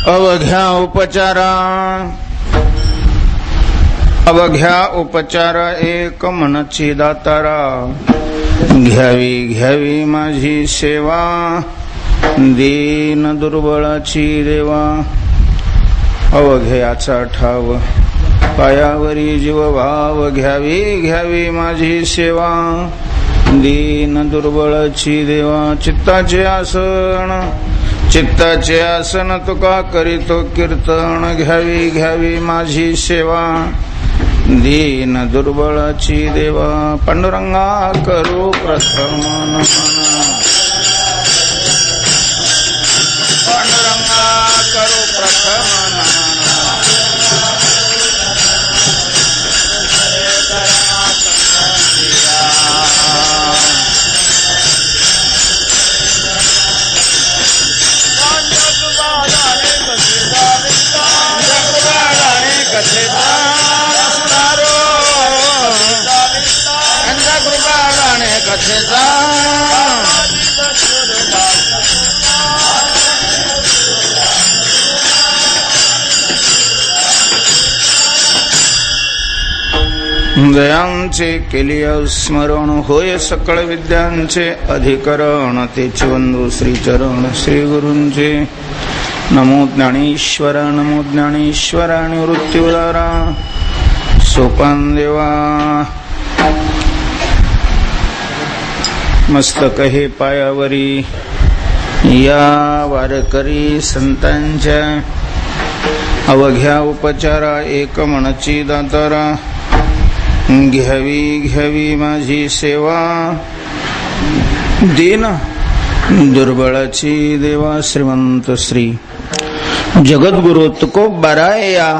अवघ्या उपचारा अवघ्या उपचार एक मनची दातारा घ्यावी घ्यावी माझी सेवा दीन दुर्बळाची देवा अवघ्याचा ठाव पायावरी जीव भाव घ्यावी घ्यावी माझी सेवा दीन दुर्बळाची देवा चित्ताचे आसन तुका करीतो कीर्तन घ्यावी घ्यावी माझी सेवा दीन दुर्बळाची देवा पांडुरंगा करू प्रथम पांडुरंगा करू प्रथम कथेचा दयांचे केली स्मरण होय सकळ विद्यांचे अधिकरण तेचे वंदू श्रीचरण श्री गुरूंचे नमो ज्ञानेश्वरा नमो ज्ञानेश्वरा निवृत्तीउदारा सोपान देवा मस्तक हे पायावरी या वारकरी संतांच्या अवघ्या उपचारा एक मनची दातारा घ्यावी घ्यावी माझी सेवा दीन दुर्बळाची देवा श्रीमंत श्री जगद्गुरु तुकोबाराय या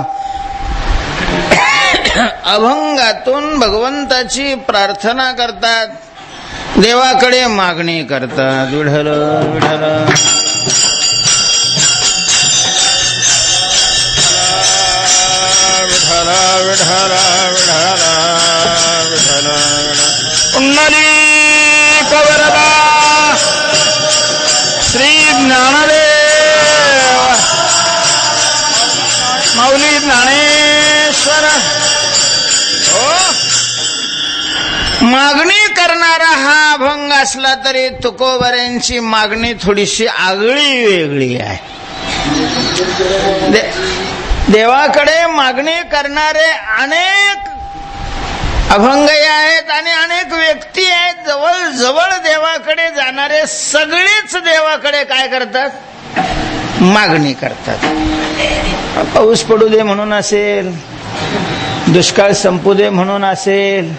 अभंगातून भगवंताची प्रार्थना करतात, देवाकडे मागणी करतात. विठ्ठल विठ्ठल विठ्ठल विठ्ठल विठ्ठल विठ्ठल पुंडलीक वरदा श्री ज्ञानदेव माऊली ज्ञानेश्वर. मागणी करणारा हा अभंग असला तरी तुकोबारांची मागणी थोडीशी आगळी वेगळी आहे. देवाकडे मागणी करणारे अनेक अभंगही आहेत आणि अनेक व्यक्ती आहेत. जवळ जवळ देवाकडे जाणारे सगळेच देवाकडे काय करतात, मागणी करतात. पाऊस पडू दे म्हणून असेल, दुष्काळ संपू दे म्हणून असेल,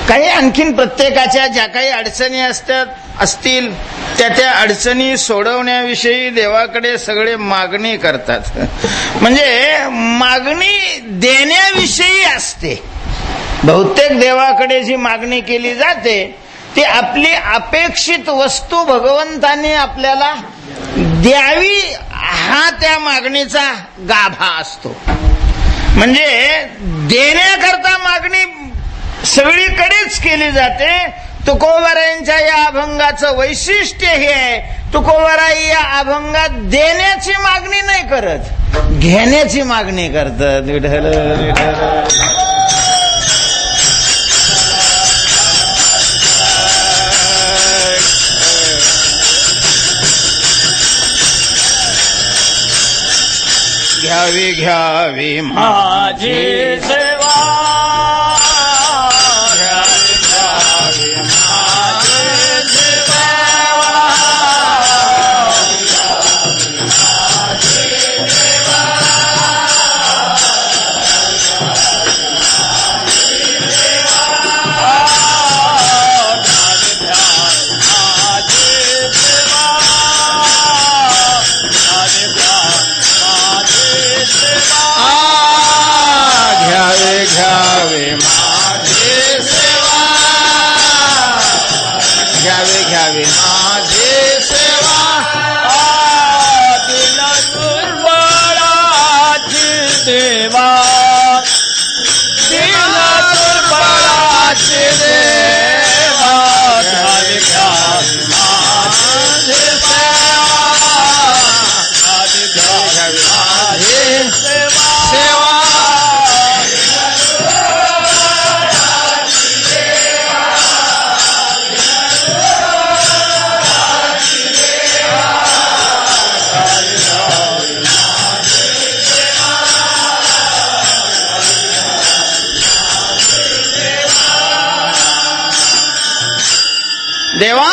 काही आणखीन प्रत्येकाच्या ज्या काही अडचणी असतील त्या अडचणी सोडवण्याविषयी देवाकडे सगळे मागणी करतात. म्हणजे मागणी देण्याविषयी असते. बहुतेक देवाकडे जी मागणी केली जाते ती आपली अपेक्षित वस्तू भगवंतांनी आपल्याला द्यावी हा त्या मागणीचा गाभा असतो. म्हणजे देण्याकरता मागणी सगळीकडेच केली जाते. तुकोबारायांच्या या अभंगाचं वैशिष्ट्य हे आहे, तुकोबाराई या अभंगात देण्याची मागणी नाही करत, घेण्याची मागणी करतात. विठ्ठल विठ्ठल घ्यावी घ्यावी माझी सेवा घ्यावे देवा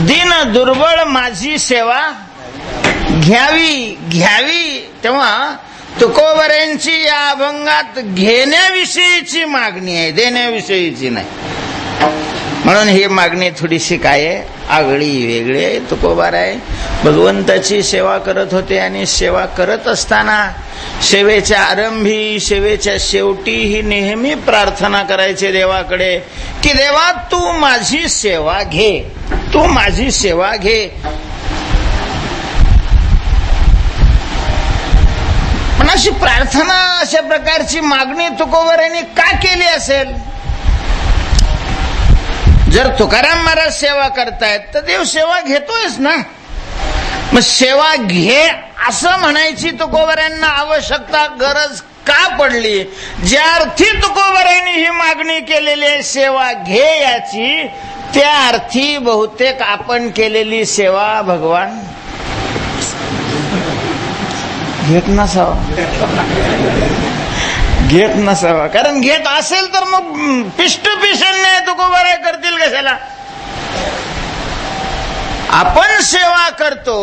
दीन दुर्बळ माझी सेवा घ्यावी घ्यावी. तेव्हा तुकोबऱ्यांची या अभंगात घेण्याविषयीची मागणी आहे, देण्याविषयीची नाही. म्हणून ही मागणी थोडीशी काय आहे, आगळी वेगळी आहे. तुकोबार आहे भगवंताची सेवा करत होते आणि सेवा करत असताना सेवेच्या आरंभी सेवेच्या शेवटी ही नेहमी प्रार्थना करायचे देवाकडे की देवा तू माझी सेवा घे, तू माझी सेवा घे. पण अशी प्रार्थना अशा प्रकारची मागणी तुकोबारांनी का केली असेल? जर तुकाराम महाराज सेवा करतायत तर देव सेवा घेतोयच ना. मग सेवा घे असं म्हणायची तुकोबारांना आवश्यकता गरज का पडली? ज्या अर्थी तुकोबारांनी ही मागणी केलेली आहे सेवा घे याची, त्या अर्थी बहुतेक आपण केलेली सेवा भगवान घेत नसावा. कारण घेत असेल तर मग पिष्ट पिशन्य तुकोबाराय करतील कशाला? आपण सेवा करतो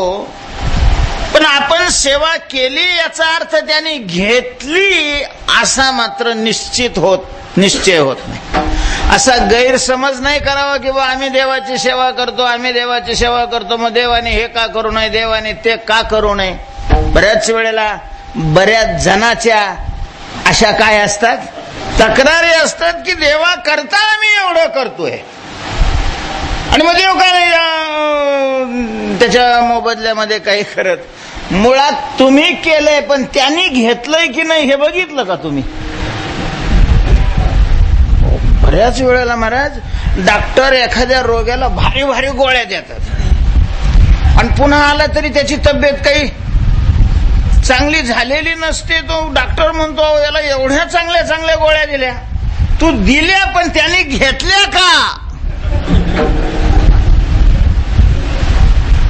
पण आपण सेवा केली याचा अर्थ त्याने घेतली असा मात्र निश्चय होत नाही. असा गैरसमज नाही करावा की बा आम्ही देवाची सेवा करतो, आम्ही देवाची सेवा करतो, मग देवाने हे का करू नये, देवाने ते का करू नये. बऱ्याच वेळेला बऱ्याच जणाच्या अशा काय असतात, तक्रारी असतात की देवा करता आम्ही एवढं करतोय आणि मग देव काय त्याच्या मोबदल्यामध्ये काही करत. मुळात तुम्ही केलंय पण त्यांनी घेतलंय की नाही हे बघितलं का तुम्ही? बऱ्याच वेळेला महाराज डॉक्टर एखाद्या रोग्याला भारी भारी गोळ्या देतात आणि पुन्हा आला तरी त्याची तब्येत काही चांगली झालेली नसते. तो डॉक्टर म्हणतो याला एवढ्या चांगल्या चांगल्या गोळ्या दिल्या. तू दिल्या पण त्यांनी घेतल्या का?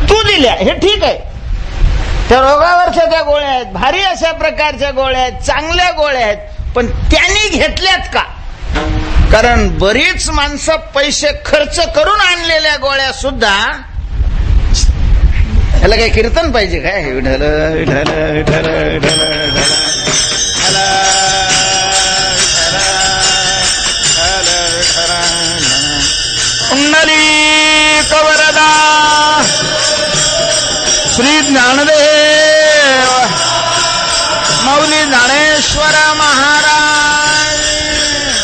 तू दिल्या हे ठीक आहे, त्या रोगावरच्या त्या गोळ्या आहेत, भारी अशा प्रकारच्या गोळ्या आहेत, चांगल्या गोळ्या आहेत, पण त्यांनी घेतल्यात का? कारण बरीच माणसं पैसे खर्च करून आणलेल्या गोळ्या सुद्धा, याला काही कीर्तन पाहिजे काय? विठ्ठल विठ्ठल विठ्ठल विठ्ठल पुंडलीक वरदा श्री ज्ञानदेव माऊली ज्ञानेश्वर महाराज.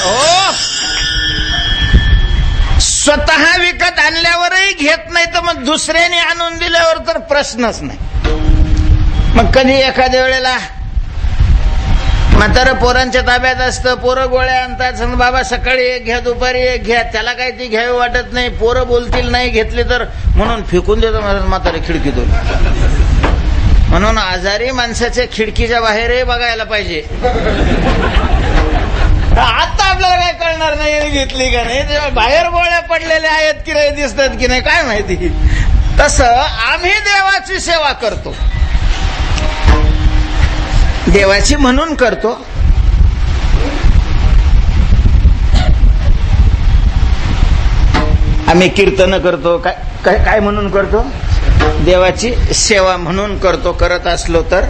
हो, स्वतः विकत आणल्यावरही घेत नाही तर मग दुसऱ्याने आणून दिल्यावर तर प्रश्नच नाही. मग कधी एखाद्या वेळेला म्हातारं पोरांच्या ताब्यात असतं, पोरं गोळ्या आणतात, समजा बाबा सकाळी एक घ्या दुपारी एक घ्या, त्याला काही ती घ्यावी वाटत नाही, पोरं बोलतील नाही घेतली तर म्हणून फेकून देतो म्हातारे खिडकीतून. म्हणून आजारी माणसाच्या खिडकीच्या बाहेरही बघायला पाहिजे. आता आपल्याला काय कळणार नाही घेतली का नाही, तेव्हा बाहेर गोळ्या पडलेल्या आहेत की नाही, दिसतात की नाही काय माहिती. तसं आम्ही देवाची सेवा करतो, देवाची म्हणून करतो. आम्ही कीर्तन करतो, काय काय म्हणून करतो? देवाची सेवा म्हणून करतो. करत असलो तर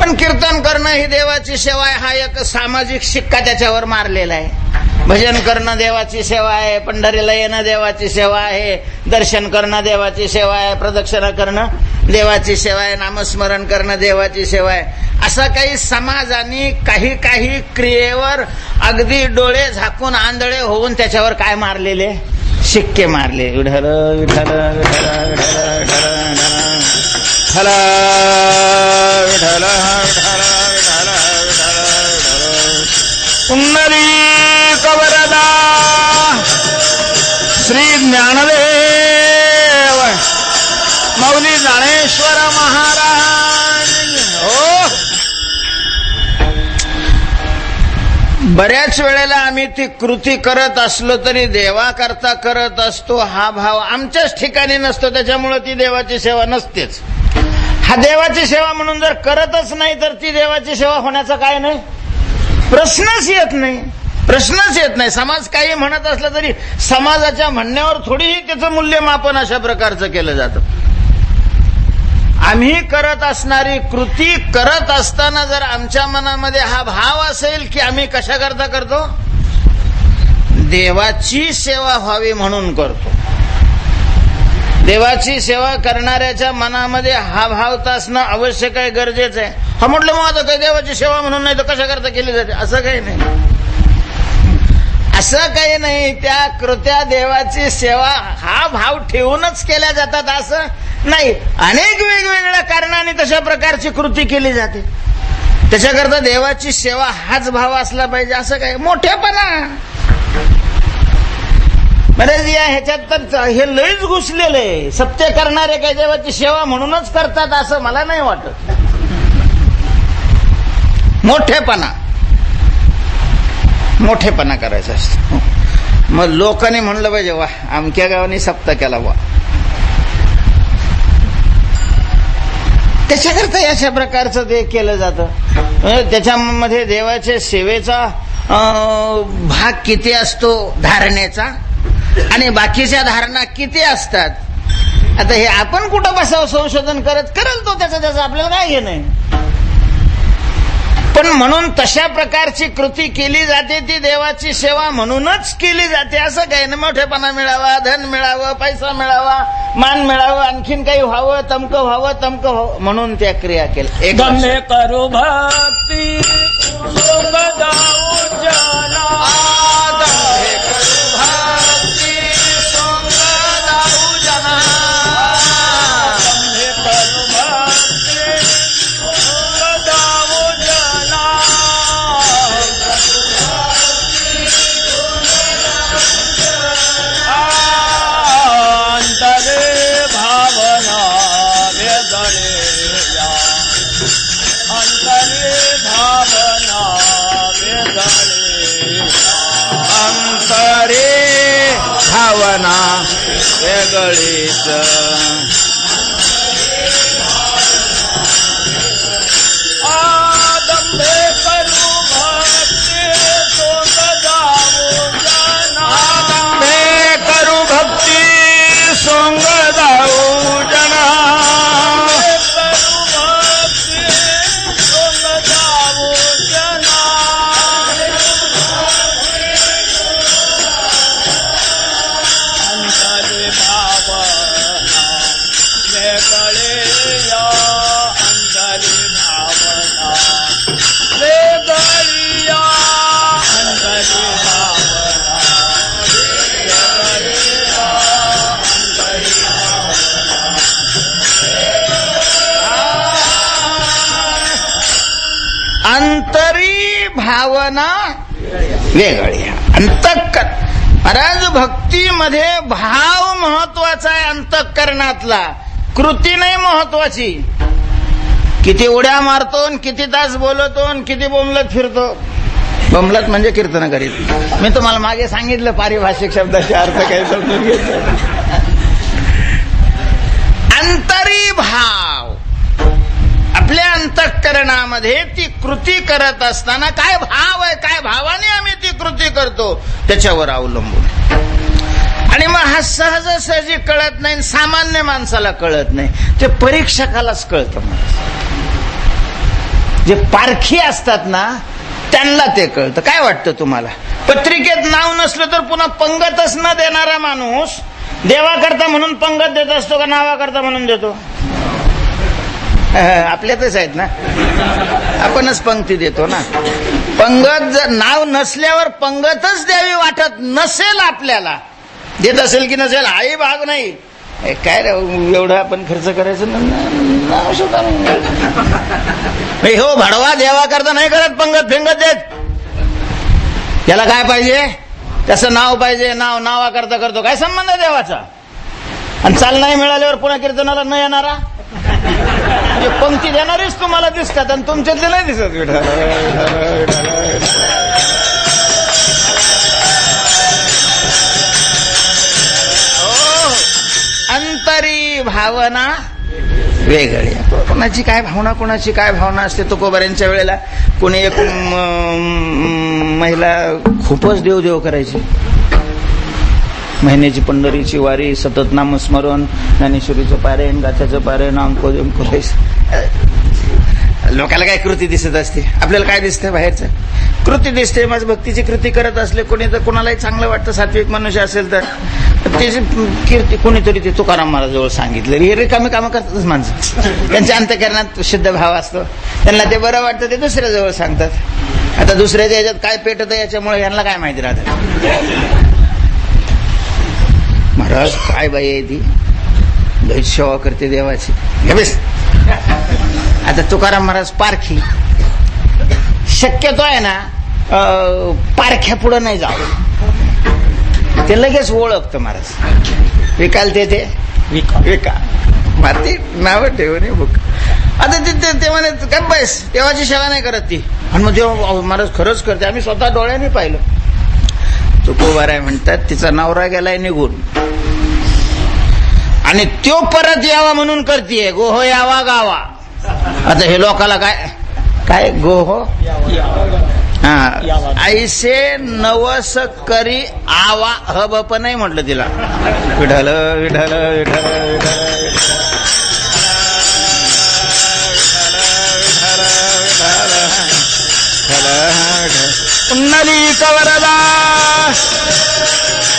पण कीर्तन करणं ही देवाची सेवा आहे, हा एक सामाजिक शिक्का त्याच्यावर मारलेला आहे. भजन करणं देवाची सेवा आहे, पंढरीला येणं देवाची सेवा आहे, दर्शन करणं देवाची सेवा आहे, प्रदक्षिणा करणं देवाची सेवा आहे, नामस्मरण करणं देवाची सेवा आहे. असा काही समाजाने काही काही क्रियेवर अगदी डोळे झाकून आंधळे होऊन त्याच्यावर काय मारलेले शिक्के मारले. विठ्ठल विठ्ठल विठ्ठल विठ्ठल विठ्ठल विठ्ठल विठ्ठल विठ्ठल पुंडलीक वरदा श्री ज्ञानदेव माऊली ज्ञानेश्वर महाराज. हो, बऱ्याच वेळेला आम्ही ती कृती करत असलो तरी देवाकरता करत असतो हा भाव आमच्याच ठिकाणी नसतो, त्याच्यामुळे ती देवाची सेवा नसतेच. हा देवाची सेवा म्हणून जर करतच नाही तर ती देवाची सेवा होण्याचा काय नाही, प्रश्नच येत नाही. प्रश्नच येत नाही. समाज काही म्हणत असला तरी समाजाच्या म्हणण्यावर थोडीही त्याचं मूल्यमापन अशा प्रकारचं केलं जातं. आम्ही करत असणारी कृती करत असताना जर आमच्या मनामध्ये हा भाव असेल की आम्ही कशाकरता करतो, देवाची सेवा व्हावी म्हणून करतो. देवाची सेवा करणाऱ्याच्या मनामध्ये हा भाव तर असणं आवश्यक आहे, गरजेचं आहे. हा म्हटलं मग आता काही देवाची सेवा म्हणून नाही तर कशाकरता केली जाते, असं काही नाही. असं काही नाही. त्या कृत्या देवाची सेवा हा भाव ठेवूनच केल्या जातात असं नाही. अनेक वेगवेगळ्या कारणाने तशा प्रकारची कृती केली जाते. त्याच्याकरता देवाची सेवा हाच भाव असला पाहिजे असं काय. मोठेपणा बरेच या ह्याच्यात तर हे लईच घुसलेलं आहे. सत्य करणारे काय देवाची सेवा म्हणूनच करतात असं मला नाही वाटत. मोठेपणा करायचा असतो. मग लोकांनी म्हणलं पाहिजे वा अमक्या गावाने सप्ताह केला वा, त्याच्याकरता अशा प्रकारचं ते केलं जातं. त्याच्यामध्ये देवाच्या सेवेचा भाग किती असतो धारणेचा आणि बाकीच्या धारणा किती असतात. आता हे आपण कुठं बसावं संशोधन करेल तो त्याचं आपल्याला काय हे नाही. पण म्हणून तशा प्रकारची कृती केली जाते ती देवाची सेवा म्हणूनच केली जाते असं काही नाही. मोठेपणा मिळावा, धन मिळावं, पैसा मिळावा, मान मिळावं, आणखीन काही व्हावं, तमकं व्हावं म्हणून त्या क्रिया केल्या. गम्य करू भक्ती भावना वेगळीच आदंभे करू भक्ती सोंग जाऊ जना. आदंभे करू भक्ती सोंग जाऊ जना. अंतरी भावना वेगळी. अंतःकरण महाराज भक्तीमध्ये भाव महत्वाचा आहे. अंतःकरणातला कृती नाही महत्वाची. किती उड्या मारतो, किती तास बोलतो, किती बोंबलत फिरतो. बोंबलत म्हणजे कीर्तन करीत. मी तुम्हाला मागे सांगितलं पारिभाषिक शब्दाचे अर्थ काय समजून घेतलं. अंतरी भाव आपल्या अंतःकरणामध्ये ती कृती करत असताना काय भाव आहे, काय भावाने आम्ही ती कृती करतो त्याच्यावर अवलंबून. आणि मग हा सहजासहजी कळत नाही, सामान्य माणसाला कळत नाही, ते परीक्षकालाच कळतं. जे पारखी असतात ना त्यांना ते कळतं. काय वाटतं तुम्हाला, पत्रिकेत नाव नसलं तर पुन्हा पंगतच न देणारा माणूस देवाकरता म्हणून पंगत देत असतो का नावाकरता म्हणून देतो? आपल्यातच आहेत ना, आपणच पंक्ती देतो ना. पंगत जर नाव नसल्यावर पंगतच द्यावी वाटत नसेल आपल्याला, देत असेल की नसेल हाही भाग नाही. काय एवढं आपण खर्च करायचं नाव सुद्धा नाही. हो भडवा देवा करता नाही करत पंगत फेंगत देत. त्याला काय पाहिजे, त्याचं नाव पाहिजे. नावा करता करतो काय संबंध आहे देवाचा? आणि चाल नाही मिळाल्यावर पुन्हा कीर्तनाला न येणारा म्हणजे पंक्ती देणारीच तुम्हाला दिसतात आणि तुमच्यातले नाही दिसत. अंतरी भावना वेगळी. कोणाची काय भावना, कोणाची काय भावना असते. तुकोबाऱ्यांच्या वेळेला कोणी एक महिला खूपच देव करायची. महिन्याची पंढरीची वारी, सतत नामस्मरण, ज्ञानेश्वरीचं पारायण, गाथ्याचं पारायण, अंको लोकांना काय कृती दिसत असते, आपल्याला काय दिसतंय बाहेरचं कृती दिसते. माझं भक्तीची कृती करत असले कोणी तर कोणालाही चांगलं वाटतं. सात्विक मनुष्य असेल तर त्याची कीर्ती कोणीतरी ते तुकाराम महाराजांजवळ सांगितलं. हे रिकामी कामं करतातच माणसं. त्यांच्या अंतःकरणात शुद्ध भाव असतो, त्यांना ते बरं वाटतं ते दुसऱ्याजवळ सांगतात. आता दुसऱ्याच्या ह्याच्यात काय पेटत याच्यामुळे यांना काय माहिती राहतं. महाराज काय बाई आहे ती, लई सेवा करते देवाची. आता तुकाराम महाराज पारखी, शक्यतो आहे ना पारख्या पुढे नाही जावं, ते लगेच ओळखतं महाराज. विकाल ते विका मारती नाव ठेवून बुक. आता ते म्हणे काय बस देवाची सेवा नाही करत ती. आणि मग जेव्हा महाराज खरंच करते, आम्ही स्वतः डोळ्याने पाहिलं. तुकोबाराय म्हणतात तिचा नवरा गेलाय निघून आणि तो परत यावा म्हणून करतीये. गोहो यावा गावा. आता हे लोकाला काय गोहो ऐसे नवस करी आवा हब पण नाही म्हटलं तिला. विठ्ठल विठ्ठल विठ्ठल पुंडलिक वरदा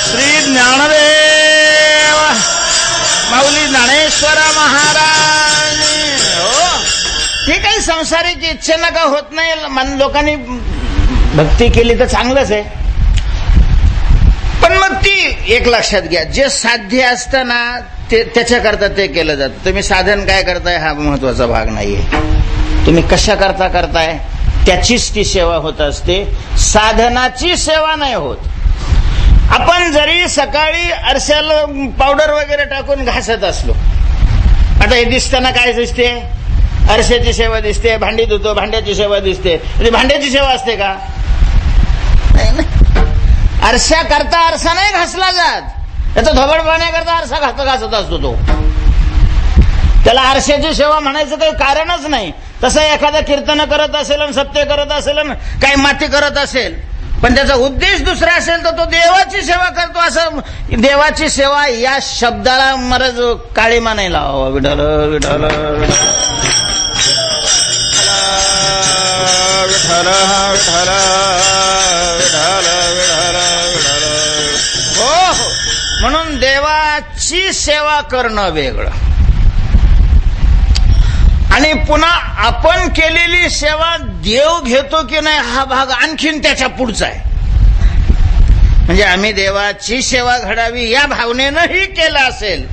श्री ज्ञानदेव माऊली ज्ञानेश्वर महाराज. हे काही संसारिक इच्छेनं का होत नाही. मन लोकांनी भक्ती केली तर चांगलंच आहे, पण मग ती एक लक्षात घ्या, जे साध्य असतं ना त्याच्याकरता ते केलं जातं. तुम्ही साधन काय करताय हा महत्वाचा भाग नाहीये. तुम्ही कशा करता करताय त्याचीच ती सेवा होत असते, साधनाची सेवा नाही होत. आपण जरी सकाळी आरशाला पावडर वगैरे टाकून घासत असलो, आता हे दिसताना काय दिसते, आरशाची सेवा दिसते. भांडी धुतो, भांड्याची सेवा दिसते. भांड्याची सेवा असते का? आरशा करता आरसा नाही घासला जात. त्याचा धोबड पाण्याकरता आरसा घासत असतो तो. त्याला आरशाची सेवा म्हणायचं काही कारणच नाही. तसं एखादा कीर्तन करत असेल, सत्य करत असेल, काही माती करत असेल, पण त्याचा उद्देश दुसरा असेल तर तो देवाची सेवा करतो. असं देवाची सेवा या शब्दाला मरज काळीमा नाही लावा. विठ्ठल विठ्ठल विठ्ठल विठ्ठल विठ्ठल विठ्ठल विठ्ठल. हो, म्हणून देवाची सेवा करणं वेगळं आणि पुन्हा आपण केलेली सेवा देव घेतो की नाही हा भाग आणखीन त्याच्या पुढचा आहे. म्हणजे आम्ही देवाची सेवा घडावी या भावनेनंही केलं असेल,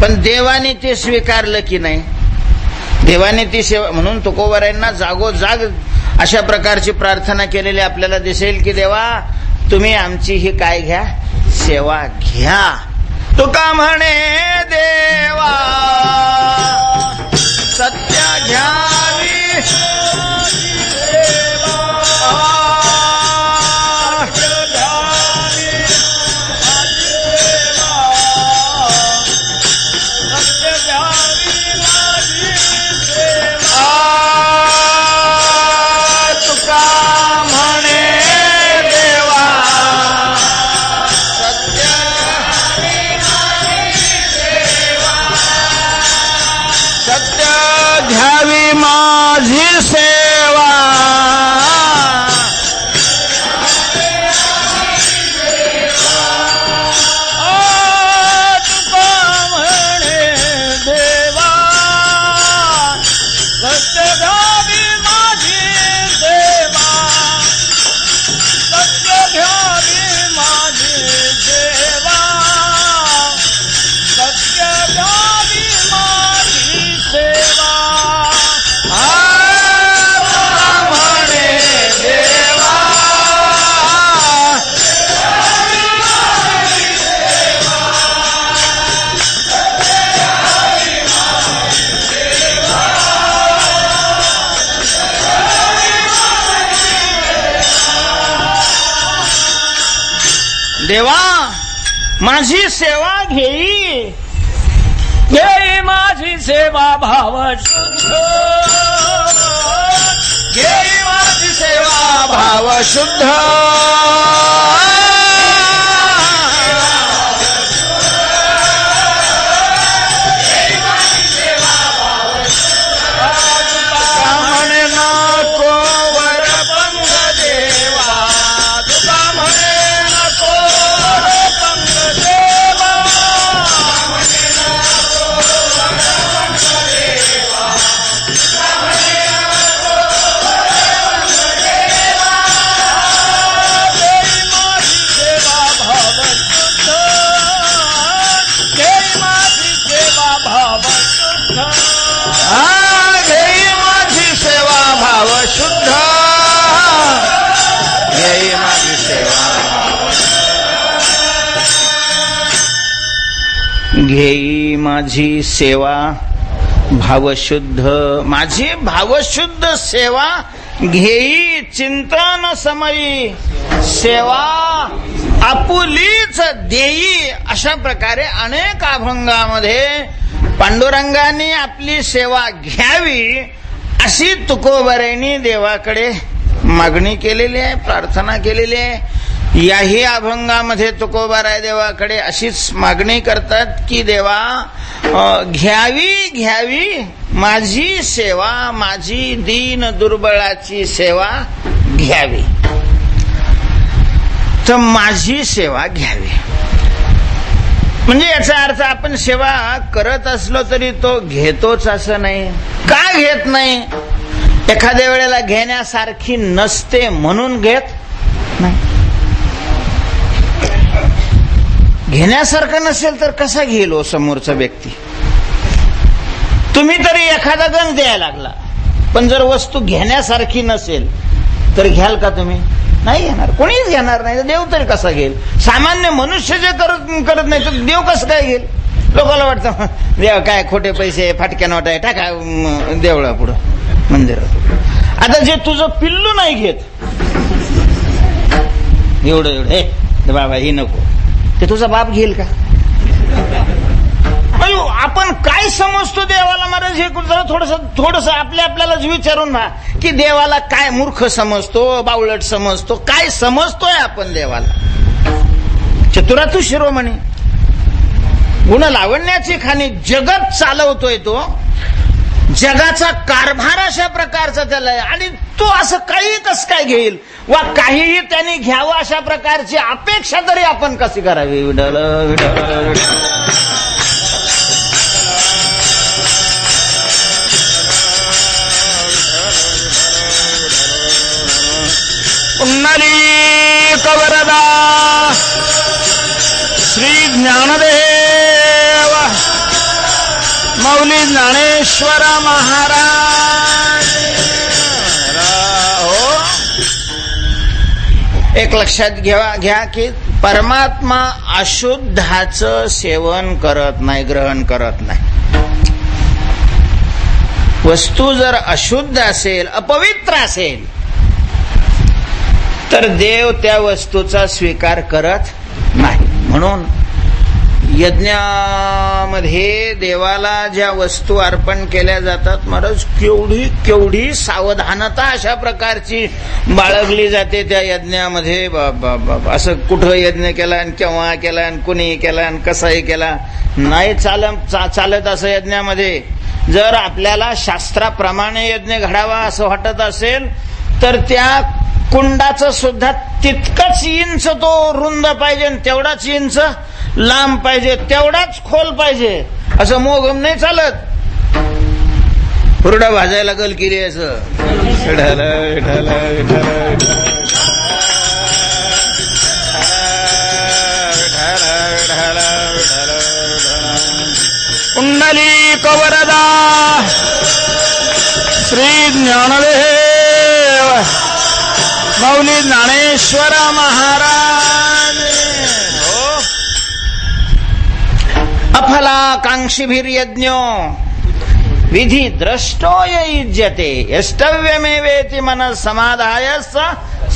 पण देवाने ते स्वीकारलं की नाही, देवाने ती सेवा. म्हणून तुकोबारायांना जागोजाग अशा प्रकारची प्रार्थना केलेली आपल्याला दिसेल की देवा तुम्ही आमची ही काय घ्या, सेवा घ्या. तुका म्हणे देवा सत्य घ्यावी माझी सेवा. तुका म्हणे देवा सत्य घ्यावी माझी सेवा, सत्य घ्यावी माझी सेवा, सत्य घ्यावी माझी सेवा. देवा माझी सेवा घेई, घेई माझी सेवा भाव शुद्ध घेई माझी सेवा भाव शुद्ध म्हणे नको वर पंग देवा तुका म्हणे नको वर पंग देवा घेई माझी सेवा भाव शुद्ध घेई माझी सेवा घेई माझी सेवा भावशुद्ध माझी भावशुद्ध सेवा घेई चिंतन समयी सेवा आपुलीच देई. अशा प्रकारे अनेक अभंगामध्ये पांडुरंगाने आपली सेवा घ्यावी अशी तुकोबारायांनी देवाकडे मागणी केलेली आहे, प्रार्थना केलेली आहे. याही अभंगामध्ये तुकोबाराय देवाकडे अशीच मागणी करतात की देवा घ्यावी घ्यावी माझी सेवा, माझी दीन दुर्बळाची सेवा घ्यावी. तर माझी सेवा घ्यावी म्हणजे याचा अर्थ आपण सेवा करत असलो तरी तो घेतोच असं नाही. का घेत नाही? एखाद्या वेळेला घेण्यासारखी नसते म्हणून घेत नाही. घेण्यासारखं नसेल तर कसा घेईल हो समोरचा व्यक्ती? तुम्ही तरी एखादा गंज द्यायला लागला, पण जर वस्तू घेण्यासारखी नसेल तर घ्याल का तुम्ही? नाही घेणार, कोणीच घेणार नाही. देव तरी कसा घेईल? सामान्य मनुष्य जे करत नाही तर देव कसं काय घेईल? लोकांना वाटतं देव काय खोटे पैसे फाटक्या नोट आहे टाका देवळा पुढं मंदिरात. आता जे तुझं पिल्लू नाही घेत एवढं हे बाबा ही नको, ते तुझा बाप घेईल का? आपण काय समजतो देवाला? महाराज हे थोडस आपल्यालाच विचारून ना की देवाला काय मूर्ख समजतो, बावळट समजतो, काय समजतोय आपण देवाला? चतुरातू शिरोमणी गुण लावण्याची खाणी जगत चालवतोय तो, जगाचा कारभार अशा प्रकारचा त्याला आहे. आणि तो असं काही कसं काय घेईल वा काहीही त्यांनी घ्यावं अशा प्रकारची अपेक्षा तरी आपण कशी करावी? विठ्ठल विठ्ठल पुंडलीक वरदा श्री ज्ञानदेव माऊली ज्ञानेश्वर महाराज हो. एक लक्षात घ्या की परमात्मा अशुद्धाचं सेवन करत नाही, ग्रहण करत नाही. वस्तू जर अशुद्ध असेल, अपवित्र असेल तर देव त्या वस्तूचा स्वीकार करत नाही. म्हणून यज्ञामध्ये देवाला ज्या वस्तू अर्पण केल्या जातात महाराज केवढी सावधानता अशा प्रकारची बाळगली जाते त्या यज्ञामध्ये. असं कुठं यज्ञ केला आणि केव्हा केला आणि कुणी केला आणि कसाही केला नाही चालत असं यज्ञामध्ये. जर आपल्याला शास्त्राप्रमाणे यज्ञ घडावा असं वाटत असेल तर त्या कुंडाचं सुद्धा तितकंच इंच तो रुंद पाहिजे आणि तेवढाच इंच लांब पाहिजे, तेवढाच खोल पाहिजे. असं मोगम नाही चालत. हुरडा भाजायला गल केली असं कुंडलीक वरदा श्री ज्ञानदेव माऊली ज्ञानेश्वर महाराज हो. अफलाकांक्षीभिर्यज्ञो विधी द्रष्टो युज्यते यष्टव्यमेवेति मन समाधाय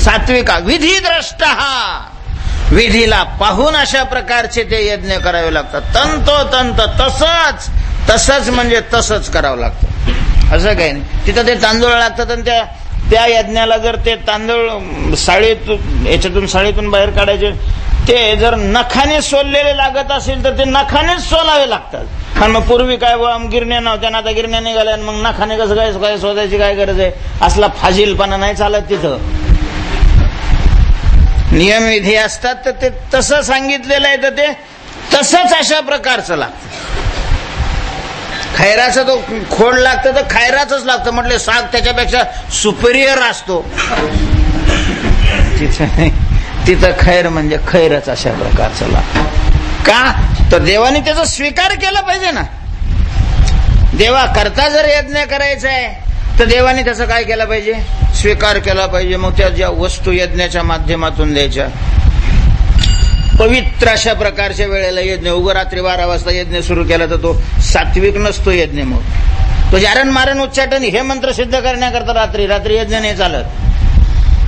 सात्विका. विधी द्रष्ट विधीला पाहून अशा प्रकारचे ते यज्ञ करावे लागतात. तंतोतंत तसंच तसंच म्हणजे तसंच करावं लागतं, असं काही नाही. तिथं ते तांदूळ लागतात आणि त्या यज्ञाला जर ते तांदूळ याच्यातून साळीतून बाहेर काढायचे, ते जर नखाने सोललेले लागत असेल तर ते नखानेच सोलावे लागतात. आणि मग पूर्वी काय गिरण्या नव्हत्या ना, आता गिरण्या निघाल्या, मग नखाने कसं काय शोधायची काय गरज आहे? असला फाजीलपणा नाही चालत. तिथं नियम विधी असतात तर ते तसं सांगितलेलं आहे, तर ते तसंच अशा प्रकारचं लागतं. खैराचं तो खोड लागतं तर खैराचंच लागतं. म्हटले साग त्याच्यापेक्षा सुपेरियर असतो. तिथं खैर म्हणजे खैरच अशा प्रकारचं लागतं. का तर देवाने त्याचा स्वीकार केला पाहिजे ना. देवा करता जर यज्ञ करायचा आहे तर देवाने त्याचा काय केला पाहिजे? स्वीकार केला पाहिजे. मग त्या ज्या वस्तू यज्ञाच्या माध्यमातून द्यायच्या, पवित्र अशा प्रकारच्या वेळेला यज्ञ. उगं रात्री 12 वाजता यज्ञ सुरू केला तर तो सात्विक नसतो यज्ञ. मग तो जारण मारण उच्चाटन हे मंत्र सिद्ध करण्याकरता रात्री यज्ञ नाही चालत.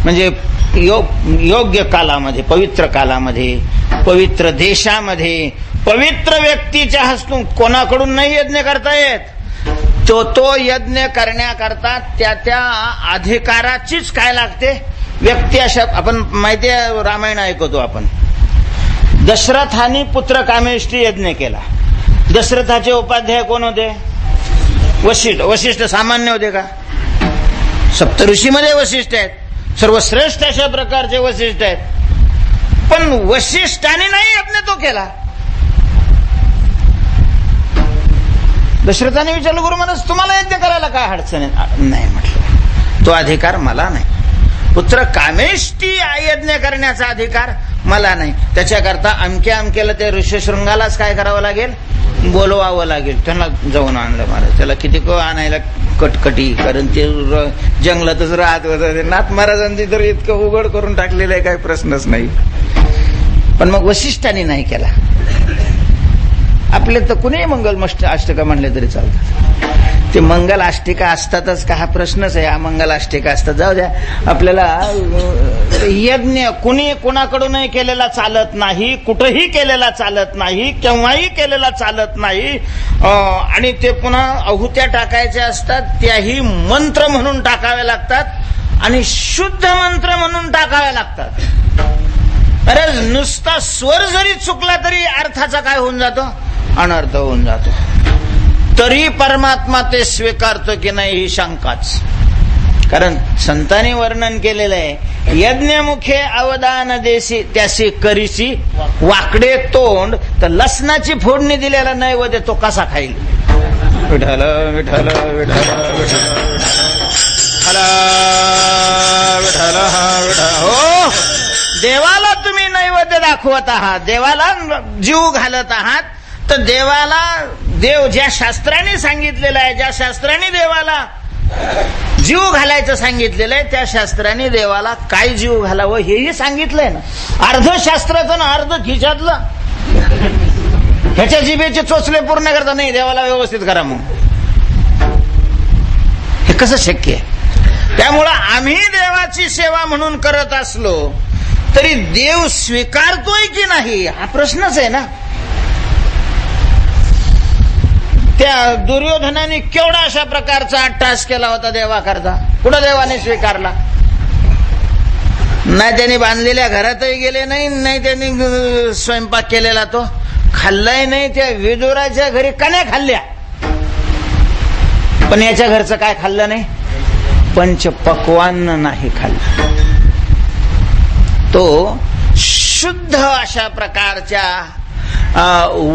म्हणजे योग्य कालामध्ये, पवित्र कालामध्ये, पवित्र देशामध्ये, पवित्र व्यक्तीच्या हस्तून कोणाकडून नाही यज्ञ करता येत. तो यज्ञ करण्याकरता त्या अधिकाराचीच काय लागते? व्यक्ती अशा. आपण माहिती आहे, रामायण ऐकतो आपण. दशरथाने पुत्र कामेष्टी यज्ञ केला. दशरथाचे उपाध्याय कोण होते? वशिष्ठ. वशिष्ठ सामान्य होते का? सप्तऋषीमध्ये वशिष्ठ आहेत, सर्वश्रेष्ठ अशा प्रकारचे वशिष्ठ आहेत. पण वशिष्ठाने नाही यज्ञ तो केला. दशरथाने विचारलं, गुरु महाराज तुम्हाला यज्ञ करायला काय अडचण आहे? नाही म्हटलं, तो अधिकार मला नाही. पुत्र कामेष्टी यज्ञ करण्याचा अधिकार मला नाही. त्याच्याकरता अमक्याला त्या ऋषशृंगालाच काय करावं लागेल? बोलवावं लागेल. त्यांना जाऊन आणलं महाराज. त्याला किती आणायला कटकटी, कारण ते जंगलातच राहत होतं. नाथ महाराजांनी तर इतकं उघड करून टाकलेलं आहे, काही प्रश्नच नाही. पण मग वशिष्ठांनी नाही केला. आपले तर कुणीही मंगल अष्टका म्हणले तरी चालतात. ते मंगल अष्टिका असतातच का हा प्रश्नच आहे. अमंगल अष्टिका असतात, जाऊ द्या. आपल्याला यज्ञ कुणी कुणाकडूनही केलेला चालत नाही, कुठंही केलेला चालत नाही, केव्हाही केलेला चालत नाही. आणि ते पुन्हा आहुत्या टाकायच्या असतात, त्याही मंत्र म्हणून टाकाव्या लागतात आणि शुद्ध मंत्र म्हणून टाकाव्या लागतात. अरे नुसता स्वर जरी चुकला तरी अर्थाचा काय होऊन जातो? अनर्थ होऊन जातो. तरी परमात्मा ते स्वीकारतो की नाही ही शंकाच. कारण संतांनी वर्णन केलेलं आहे, यज्ञमुखे अवदान देशी त्याशी करीशी वाकडे तोंड. तर लसणाची फोडणी दिलेला नैवेद्य तो कसा खाईल? विठ्ठल विठ्ठल विठ्ठल विठ्ठल विठ्ठल. हो, देवाला तुम्ही नैवेद्य दाखवत आहात, देवाला जीव घालत आहात, तर देवाला देव ज्या शास्त्राने सांगितलेलं आहे, ज्या शास्त्राने देवाला जीव घालायचं सांगितलेलं आहे, त्या शास्त्राने देवाला काय जीव घालावं हेही सांगितलंय ना. अर्ध शास्त्राचं ना अर्ध खिशातलं. ह्याच्या जिभेचे चोचले पूर्ण करता नाही, देवाला व्यवस्थित करा. मग हे कसं शक्य आहे? त्यामुळं आम्ही देवाची सेवा म्हणून करत असलो तरी देव स्वीकारतोय की नाही हा प्रश्नच आहे ना. त्या दुर्योधनाने केवढा अशा प्रकारचा अट्टास केला होता देवाकरता, कुठं देवाने स्वीकारला नाही. त्यांनी बांधलेल्या घरातही गेले नाही, नाही त्यांनी स्वयंपाक केलेला तो खाल्लाय नाही. त्या विदुराच्या घरी कण्या खाल्ल्या, पण याच्या घरचं काय खाल्लं नाही? पंचपक्वान्न नाही खाल्लं. तो शुद्ध अशा प्रकारच्या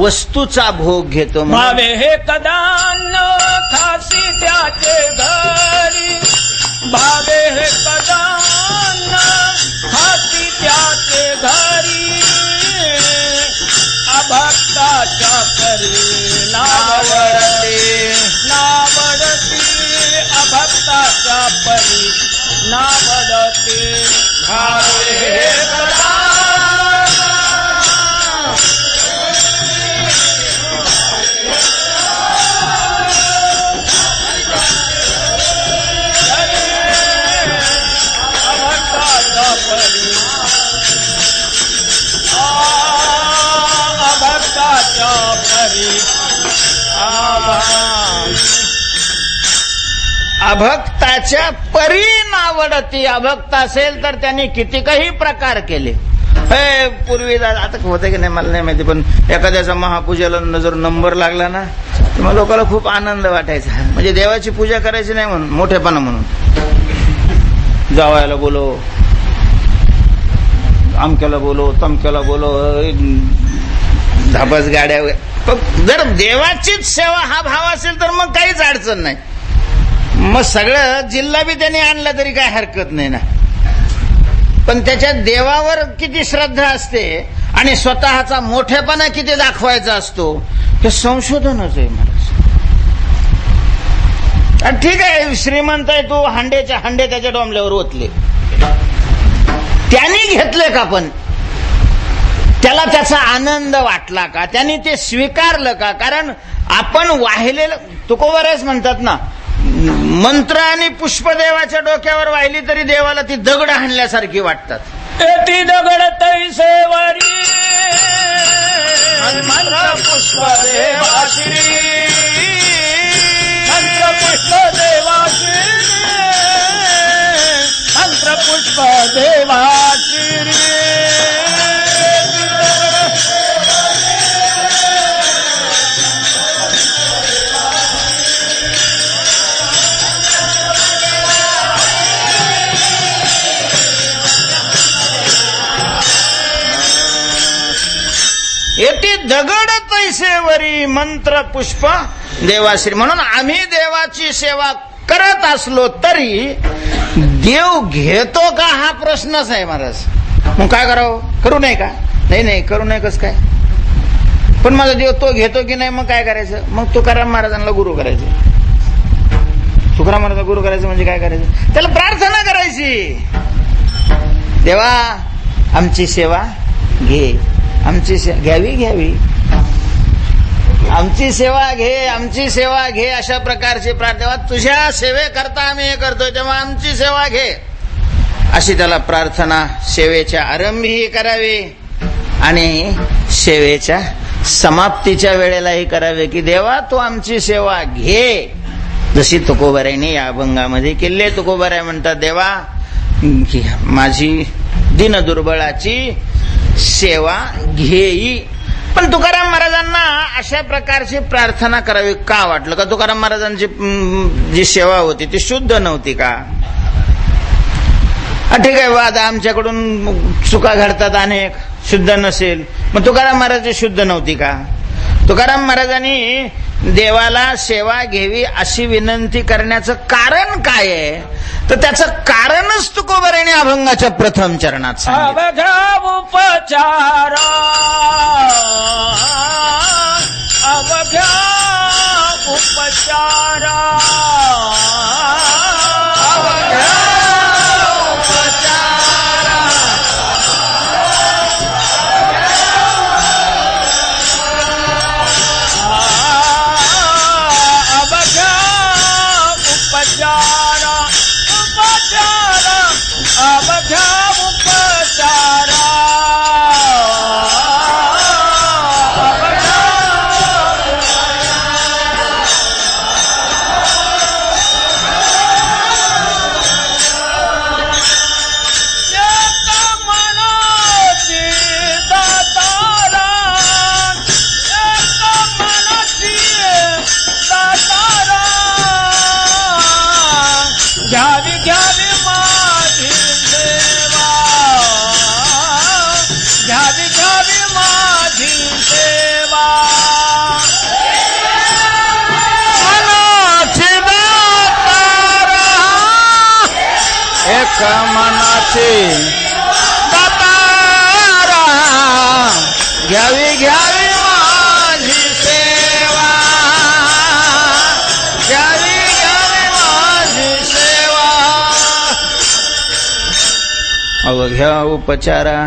वस्तूचा भोग घेतो. भावे हे कदान खासी त्याचे घरी, भावे हे कदान खासी त्याचे घरी, अभक्ताच्या परी नावडती अभक्ताच्या परी नावडती. भावे हे कदान परी अभक्ताच्या परी नावडती. अभक्त असेल तर त्यांनी कितीकही प्रकार केले. पूर्वी आता होते की नाही मला नाही माहिती, पण एखाद्याचा महापूजेला जर नंबर लागला ना तर मग लोकांना खूप आनंद वाटायचा. म्हणजे देवाची पूजा करायची नाही म्हणून, मोठेपणा म्हणून. जावायला बोलो, आमक्याला बोलो, तमक्याला बोलो, धाबस गाड्या. जर देवाचीच सेवा हा भाव असेल तर मग काहीच अडचण नाही. मग सगळं जिल्हा बी त्याने आणला तरी काय हरकत नाही ना. पण त्याच्या देवावर किती श्रद्धा असते आणि स्वतःचा मोठेपणा किती दाखवायचा असतो हे संशोधनच आहे महाराज. ठीक आहे, श्रीमंत आहे तू, हांडे त्याच्या डोंबल्यावर ओतले, त्यांनी घेतले का? पण त्याला त्याचा आनंद वाटला का? त्यांनी ते स्वीकारलं का? कारण आपण वाहिलेलं तुकोबरेच म्हणतात ना, मंत्र आणि पुष्प देवाच्या डोक्यावर वाहिली तरी देवाला ती दगड हाणल्यासारखी वाटतात. ती दगड तैसेवरी मंत्र पुष्प देवाची, मंत्र पुष्प देवाची, मंत्र पुष्प देवाची. येथे दगड तैसेवरी मंत्र पुष्प देवाश्री. म्हणून आम्ही देवाची सेवा करत असलो तरी देव घेतो का हा प्रश्नच आहे महाराज. मग काय करावं? करू नये का? नाही करू नये कसं काय? पण माझा देव तो घेतो की नाही, मग काय करायचं? मग तुकाराम महाराजांना गुरु करायचं. तुकाराम महाराजांना गुरु करायचं म्हणजे काय करायचं? त्याला प्रार्थना करायची, देवा आमची सेवा घे, आमची घ्यावी, आमची सेवा घे, आमची सेवा घे. अशा प्रकारची प्रार्थना. तुझ्या सेवेकरता आम्ही हे करतोय तेव्हा आमची सेवा घे, अशी त्याला प्रार्थना सेवेच्या आरंभीही करावी आणि सेवेच्या समाप्तीच्या वेळेलाही करावे की देवा तू आमची सेवा घे. जशी तुकोबारायांनी या अभंगामध्ये केले. तुकोबाराय म्हणतात, देवा माझी दिनदुर्बळाची सेवा घेई. पण तुकाराम महाराजांना अशा प्रकारची प्रार्थना करावी का वाटलं? का तुकाराम महाराजांची जी सेवा होती ती शुद्ध नव्हती का? ठीक आहे बा, आता आमच्याकडून चुका घडतात अनेक, शुद्ध नसेल. मग तुकाराम महाराज शुद्ध नव्हती का? तुकाराम महाराजांनी देवाला सेवा घ्यावी अशी विनंती करण्याचं कारण काय आहे? तर त्याचं कारणच तुकोबारायांनी अभंगाच्या प्रथम चरणात सांगितलं. अवघ्या उपचारा, अवघ्या उपचारा, अवघ्या उपचारा, अवघ्या उपचारा, उपचारा, अवघ्या उपचारा, मनाची दातारा, घ्यावी माझी सेवा, घ्यावी माझी सेवा. अवघ्या उपचारा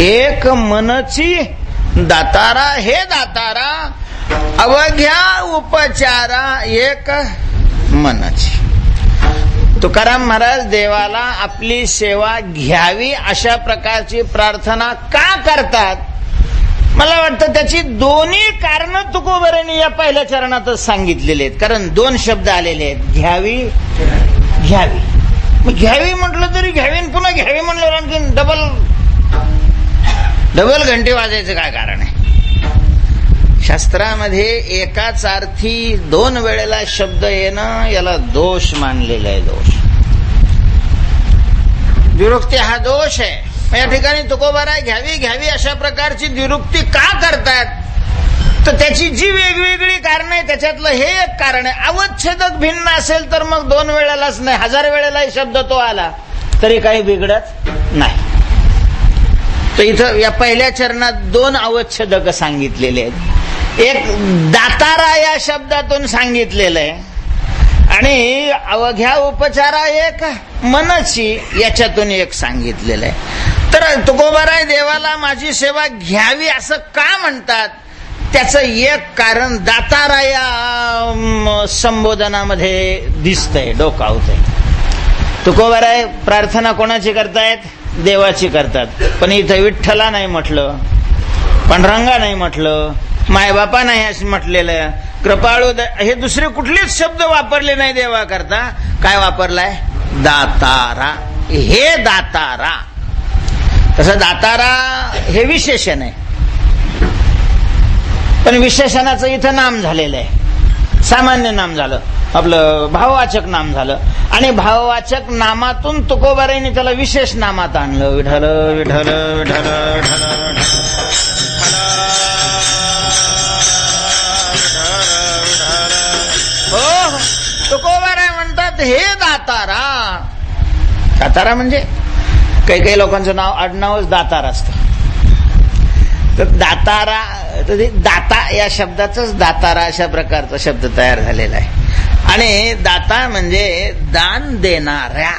एक मनची दातारा, हे दातारा अवघ्या उपचारा एक मनची. तुकाराम महाराज देवाला आपली सेवा घ्यावी अशा प्रकारची प्रार्थना का करतात? मला वाटतं त्याची दोन्ही कारण तुकोबारांनी या पहिल्या चरणातच सांगितलेले आहेत. कारण दोन शब्द आलेले आहेत, घ्यावी घ्यावी. मग घ्यावी म्हटलं तरी घ्यावी, पुन्हा घ्यावी म्हणल्यावर आणखी डबल घंटी वाजायचं काय कारण आहे? शास्त्रामध्ये एकाच अर्थी दोन वेळेला शब्द येणं याला दोष मानलेला आहे. दोष, द्विरुक्ती हा दोष आहे. या ठिकाणी तुकोबाराय घ्यावी घ्यावी अशा प्रकारची द्विरुक्ती का करतात? तर त्याची जी वेगवेगळी कारण आहे त्याच्यातलं हे एक कारण आहे. अवच्छेदक भिन्न असेल तर मग दोन वेळेलाच नाही, 1000 वेळेलाही शब्द तो आला तरी काही बिघडत नाही. तर इथं या पहिल्या चरणात दोन अवच्छेदक सांगितलेले आहेत. एक दातारा या शब्दातून सांगितलेलं आहे आणि अवघ्या उपचारा एक मनची याच्यातून एक सांगितलेलं आहे. तर तुकोबाराय देवाला माझी सेवा घ्यावी असं का म्हणतात? त्याचं एक कारण दातारा या संबोधनामध्ये दिसतंय, डोकावतंय. तुकोबाराय प्रार्थना कोणाची करतायत? देवाची करतात. पण इथं विठ्ठला नाही म्हटलं, पांडुरंगा नाही म्हटलं, मायबापा नाही असं म्हटलेलं, कृपाळू हे दुसरे कुठलेच शब्द वापरले नाही देवा करता. काय वापरलाय? दातारा. हे दातारा. तसं दातारा हे विशेषण आहे, पण विशेषणाचं इथं नाम झालेलं आहे, सामान्य नाम झालं, आपलं भाववाचक नाम झालं. आणि भाववाचक नामातून तुकोबारायांनी त्याला विशेष नामात आणलं. विठ्ठल विठ्ठल विठ्ठल विठ्ठल. हो, तुकोबाराय म्हणतात हे दातारा. दातारा म्हणजे काही काही लोकांचं नाव आडनावच दातार असतं. तर दातारा, तर दाता या शब्दाचंच दातारा अशा प्रकारचा शब्द तयार झालेला आहे. आणि दाता म्हणजे दान देणाऱ्या.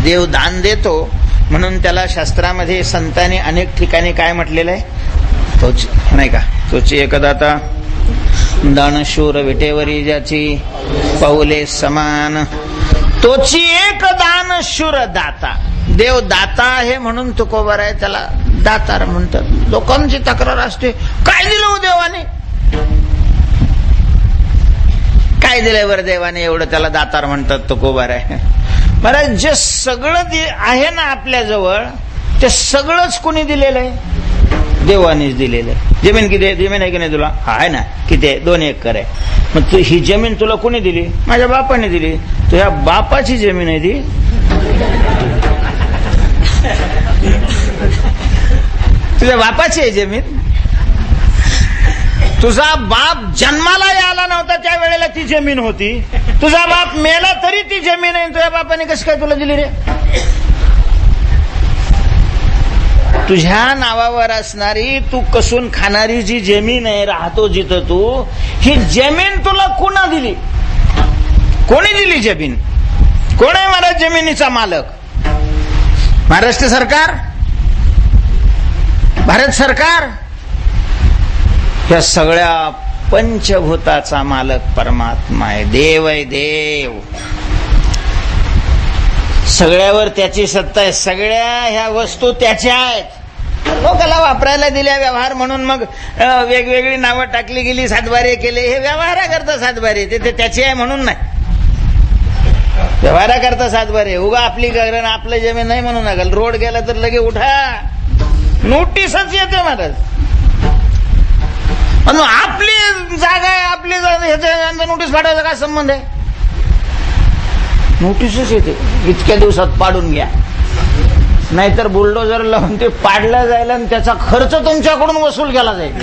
देव दान देतो म्हणून त्याला शास्त्रामध्ये संतांनी अनेक ठिकाणी काय म्हटलेलं आहे? तोच नाही का, तोची एकदाता दानशूर विटेवरी ज्याची पाऊले समान, तोची एक दानशूर दाता. देव दाता आहे म्हणून तुकोबाराय त्याला दातार म्हणतात. लोकांची तक्रार असते, काय दिलं हो देवाने, काय दिलंय बरं देवाने एवढं त्याला दातार म्हणतात तुकोबाराय. महाराज जे सगळं आहे ना आपल्याजवळ ते सगळंच कोणी दिलेलं आहे? देवानेच दिलेलं आहे. जमीन किती आहे? जमीन आहे की नाही तुला? आहे ना. किती आहे? 2 एकर आहे. मग तू ही जमीन तुला कोणी दिली? माझ्या बापाने दिली. तुझ्या बापाची जमीन आहे ती. तुझ्या बापाची आहे जमीन. तुझा बाप जन्माला आला नव्हता त्या वेळेला ती जमीन होती. तुझा बाप मेला तरी ती जमीन आहे. तुझ्या बापाने कसं काय तुला दिली रे? तुझ्या नावावर असणारी, तू कसून खाणारी जी जमीन आहे, राहतो जिथं तू, ही जमीन तुला कोणा दिली? कोणी दिली जमीन? कोण आहे महाराज जमिनीचा मालक? महाराष्ट्र सरकार? भारत सरकार? या सगळ्या पंचभूताचा मालक परमात्मा आहे. देव आहे, देव. सगळ्यावर त्याची सत्ता आहे. सगळ्या ह्या वस्तू त्याच्या आहेत. लोकांना वापरायला दिल्या व्यवहार म्हणून मग वेगवेगळी नावं टाकली गेली, सातबारे केले. हे व्यवहाराकरता सातबारे, ते त्याची आहे म्हणून नाही. व्यवहाराकरता सातबारे. उगा आपली घरं आपलं जमीन नाही म्हणून नका. रोड गेला तर लगे उठा, नोटीसच येते महाराज. आपली जागा आहे, आपली ह्याचा नोटीस पाठवायचा काय संबंध आहे? नोटीसच येते. इतक्या दिवसात पाडून घ्या, नाहीतर बुलडोजर लावून ते पाडलं जाईल आणि त्याचा खर्च तुमच्याकडून वसूल केला जाईल.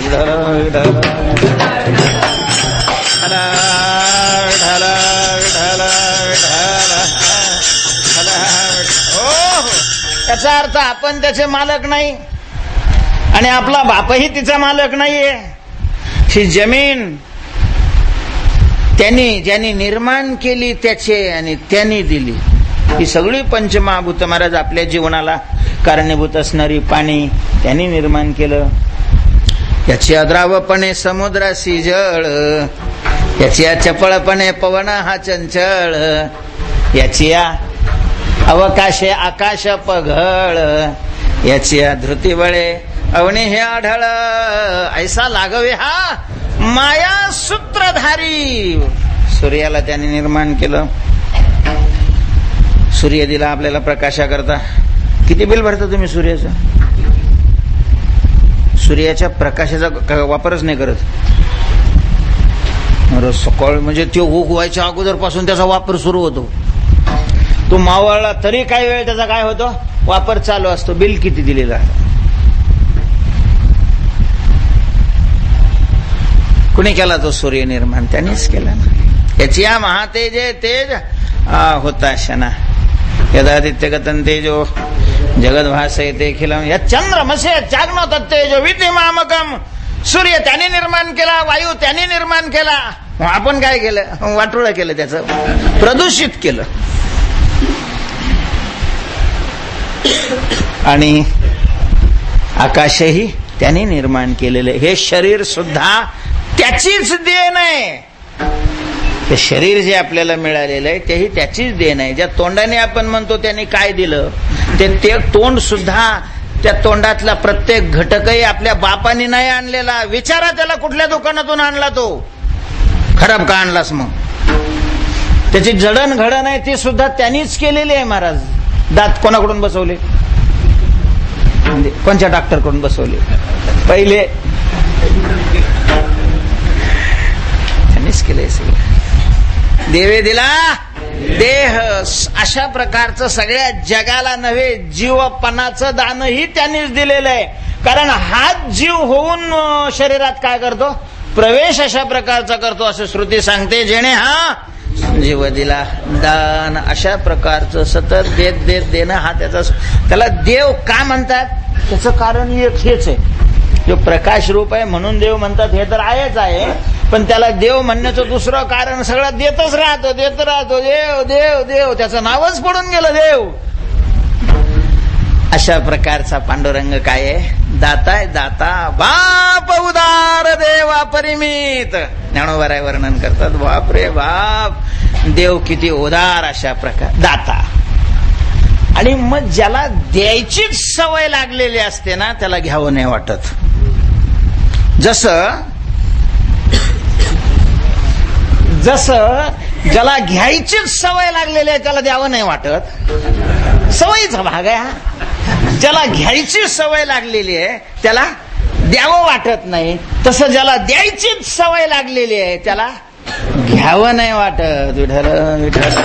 याचा अर्थ आपण त्याचे मालक नाही आणि आपला बापही तिचा मालक नाहीये. ही जमीन ज्यांनी निर्माण केली त्याचे आणि त्यांनी दिली. ही सगळी पंचमहाभूत महाराज आपल्या जीवनाला कारणीभूत असणारी पाणी त्यांनी निर्माण केलं. याची अद्रावपणे समुद्राशी जळ, याची चपळपणे पवन हा चंचळ, याची अवकाशे आकाश पघळ, याची धृती वळे अवनी हे आढळ ऐसा लागवे हा माया सूत्रधारी. सूर्याला त्याने निर्माण केलं, सूर्य दिला आपल्याला प्रकाशाकरता. किती बिल भरता तुम्ही सूर्याचं? सूर्याच्या प्रकाशाचा वापरच नाही करत. सकाळ म्हणजे तो उगवायच्या अगोदरपासून त्याचा वापर सुरू होतो. तो मावळला तरी काही वेळ त्याचा काय होतो, वापर चालू असतो. बिल किती दिलेला? कुणी केला तो सूर्य निर्माण? त्यानेच केला ना. याची या महातेजे तेज होता शना यदादित्यगतं तेजो जगद भासयते खिलम या चंद्रमसे चाग्नो तत्तेजो विधिमामकम. सूर्य त्याने निर्माण केला, वायू त्याने निर्माण केला. आपण काय केलं? वाटोळं केलं, त्याचं प्रदूषित केलं. आणि आकाशही त्याने निर्माण केलेलं. हे शरीर सुद्धा त्याचीच देण आहे. हे शरीर जे आपल्याला मिळालेलं आहे तेही त्याचीच देण आहे. ज्या तोंडाने आपण म्हणतो त्याने काय दिलं, ते तोंड सुद्धा, त्या तोंडातला प्रत्येक घटकही आपल्या बापाने नाही आणलेला. विचारा त्याला कुठल्या दुकानातून आणला तो, खराब का आणलास? मग त्याची जडण घडण आहे ती सुद्धा त्यांनीच केलेली आहे. महाराज दात कोणाकडून बसवले? कोणत्या डॉक्टरकडून बसवले? पहिले त्यांनीच केले सगळं. देवे दिला देह. अशा प्रकारचं सगळ्या जगाला नव्हे, जीवपणाचं दानही त्यांनीच दिलेलं आहे. कारण हाच जीव होऊन शरीरात काय करतो, प्रवेश अशा प्रकारचा करतो असं श्रुती सांगते. जेणे हा जीव दिला दान. अशा प्रकारचं सतत देत देत देणं हा त्याला देव का म्हणतात? त्याचं कारण एक हेच आहे, जो प्रकाश रूप आहे म्हणून देव म्हणतात. हे तर आहेच आहे, पण त्याला देव म्हणण्याचं दुसरं कारण सगळं देतच राहतो, देत राहतो. देव देव देव, त्याचं नावच पडून गेलं देव. अशा प्रकारचा पांडुरंग काय आहे? दाता आहे. दाता बाप उदार देवा परिमित. ज्ञानोबराय वर्णन करतात, बाप रे बाप, देव किती उदार. अशा प्रकार दाता. आणि मग ज्याला द्यायचीच सवय लागलेली असते ना, त्याला घ्यावं नाही वाटत. जसं ज्याला घ्यायचीच सवय लागलेली आहे त्याला द्यावं नाही वाटत. सवयीचा भाग आहे हा. ज्याला घ्यायची सवय लागलेली आहे त्याला द्यावं वाटत नाही. तसं ज्याला द्यायचीच सवय लागलेली आहे त्याला घ्यावं नाही वाटत. विठ्ठल विठ्ठल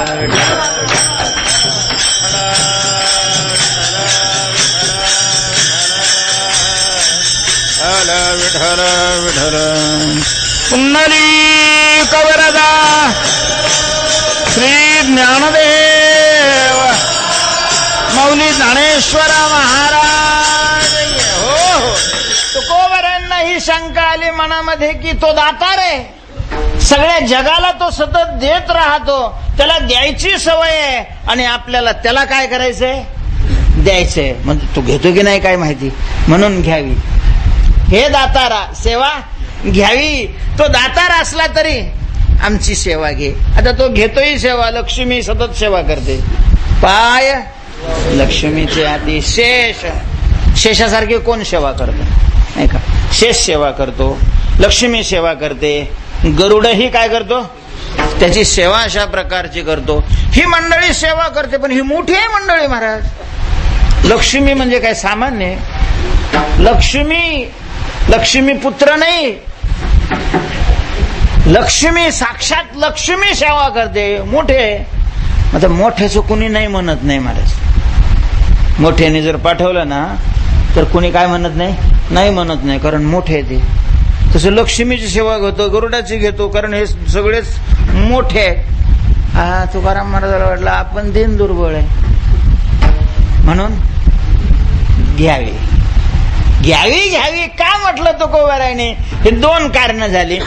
विठ्ठल विठ्ठल. पुंडलीक वरदा श्री ज्ञानदेव माऊली ज्ञानेश्वर महाराज. हो, तुकोबरांना ही शंका आली मनामध्ये की तो दातार आहे, सगळ्या जगाला तो सतत देत राहतो, त्याला द्यायची सवय आहे. आणि आपल्याला त्याला काय करायचंय? द्यायचंय. म्हणजे तो घेतो की नाही काय माहिती, म्हणून घ्यावी. हे दातारा, सेवा घ्यावी. तो दातार असला तरी आमची सेवा घे. आता तो घेतोही सेवा. लक्ष्मी सतत सेवा करते. पाय लक्ष्मीचे आधी शेष. शेषासारखे कोण सेवा करतो नाही का? शेष सेवा करतो, लक्ष्मी सेवा करते, गरुडही काय करतो, त्याची सेवा अशा प्रकारची करतो. ही मंडळी सेवा करते, पण ही मोठी आहे मंडळी महाराज. लक्ष्मी म्हणजे काय सामान्य? लक्ष्मी पुत्र नाही, लक्ष्मी साक्षात लक्ष्मी सेवा करते. मोठे आता मोठ्याचं कुणी नाही म्हणत नाही महाराज. मोठ्याने जर पाठवलं ना तर कुणी काय म्हणत नाही, नाही म्हणत नाही, कारण मोठे ते. तसं लक्ष्मीची सेवा घेतो, गरुडाची घेतो, कारण हे सगळेच मोठे आहेत. हा तुकाराम महाराजाला वाटलं आपण दिन दुर्बळ आहे म्हणून घ्यावी घ्यावी का म्हटलं तुकोबारायने? हे दोन कारण झाली.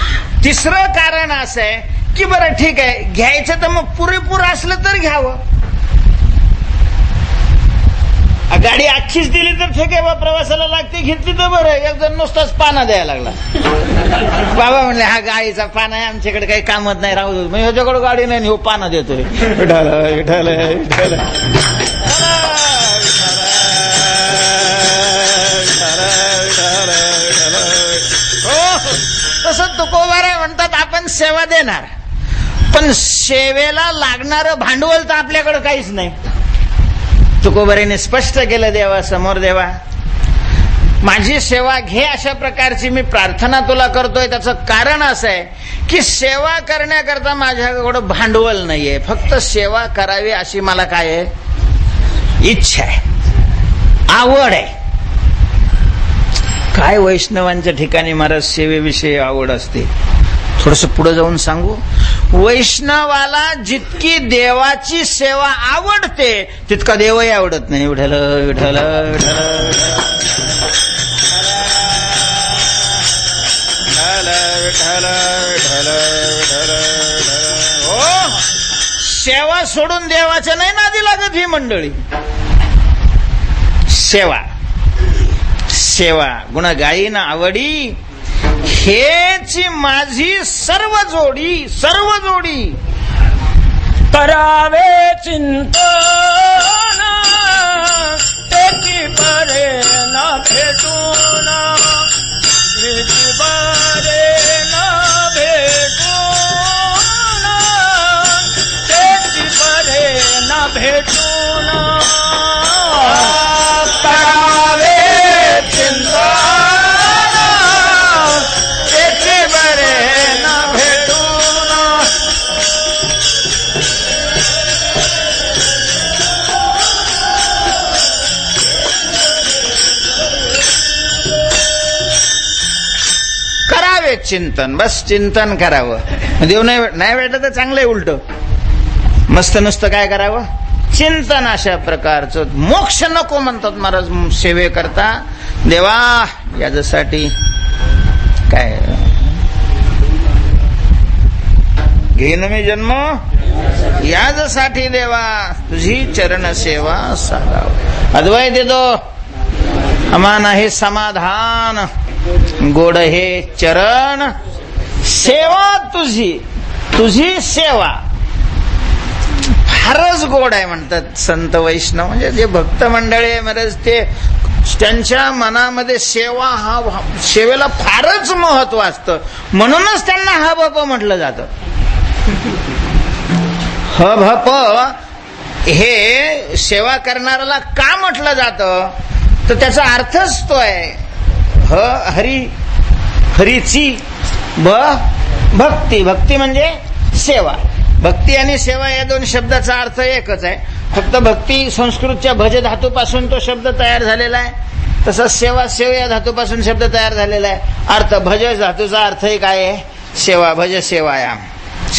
तिसरं कारण असं आहे की बरं ठीक आहे, घ्यायचं तर मग पुरेपूर असलं तर घ्यावं. गाडी अख्खीच दिली तर ठीक आहे बा, प्रवासाला लागते, घेतली तर बरं. एक जण नुसताच पाना द्यायला लागला. बाबा म्हणले हा गाडीचा पाना आहे, आमच्याकडे काही कामत नाही, राहू दे. मग ह्याच्याकडे गाडी नाही, हो पाना देतोय. विठाल विठाल विठाल तसं तुकोबाराय म्हणतात आपण सेवा देणार, पण सेवेला लागणारं भांडवल तर आपल्याकडे काहीच नाही. तुकोबाराने स्पष्ट केलं देवासमोर, देवा माझी सेवा घे अशा प्रकारची मी प्रार्थना तुला करतोय. त्याचं कारण असं आहे की सेवा करण्याकरता माझ्याकडं भांडवल नाहीये, फक्त सेवा करावी अशी मला काय आहे, इच्छा आहे, आवड आहे. काय वैष्णवांच्या ठिकाणी महाराज सेवेविषयी आवड असते. थोडस पुढे जाऊन सांगू. वैष्णवाला जितकी देवाची सेवा आवडते तितका देवही आवडत नाही. विठ्ठल विठ्ठल विठ्ठल विठ्ठल विठ्ठल विठ्ठल. हो, सेवा सोडून देवाच्या नाही नादी लागत ही मंडळी. सेवा सेवा गुण गायीन आवडी हेची माझी सर्व जोडी, सर्व जोडी. करावे चिंतन त्याची बरे न भेटून, त्याची बरे न भेटून, त्याची बरे न भेटून. करावे चिंतन त्याची बरे न भेटून. करावे चिंतन, बस चिंतन करावं. देव नाही भेटलं तर चांगलंय, उलट मस्त नुसतं काय करावं, चिंतन. अशा प्रकारचं मोक्ष नको म्हणतात महाराज सेवे करता. देवा याच्यासाठी काय घेईन मी जन्म, याच्यासाठी देवा तुझी चरण सेवा साधाव. अद्वै देतो अमान आहे समाधान, गोड हे चरण सेवा तुझी, तुझी सेवा फारच गोड आहे म्हणतात संत वैष्णव. म्हणजे जे भक्त मंडळी महाराज ते त्यांच्या मनामध्ये सेवा हा सेवेला फारच महत्व असतं, म्हणूनच त्यांना ह भप म्हटलं जातं. ह भप हे सेवा करणाऱ्याला का म्हटलं जातं तर त्याचा अर्थच तो आहे. ह हरी, हरीची, भक्ती, भक्ती म्हणजे सेवा. भक्ती आणि सेवा या दोन शब्दाचा अर्थ एकच आहे. फक्त भक्ती संस्कृतच्या भज धातूपासून तो शब्द तयार झालेला आहे, तसंच सेवा सेव या धातूपासून शब्द तयार झालेला आहे. अर्थ भज धातूचा अर्थही काय आहे, सेवा. भज सेवायाम,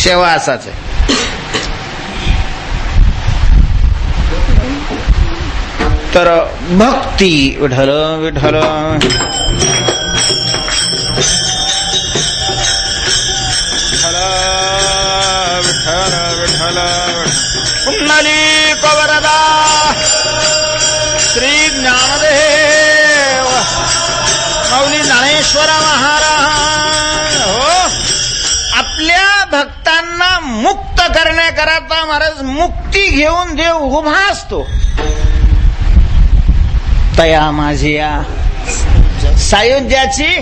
सेवा असाच आहे. तर भक्ती विठ्ठल विठ्ठल विठ्ठल विठ्ठल पुंडलीक वरदा श्री ज्ञानदेव माऊली ज्ञानेश्वर महाराज. हो, आपल्या भक्तांना मुक्त करण्याकरता महाराज मुक्ती घेऊन देव उभा असतो. तया माझी या सायुज्याची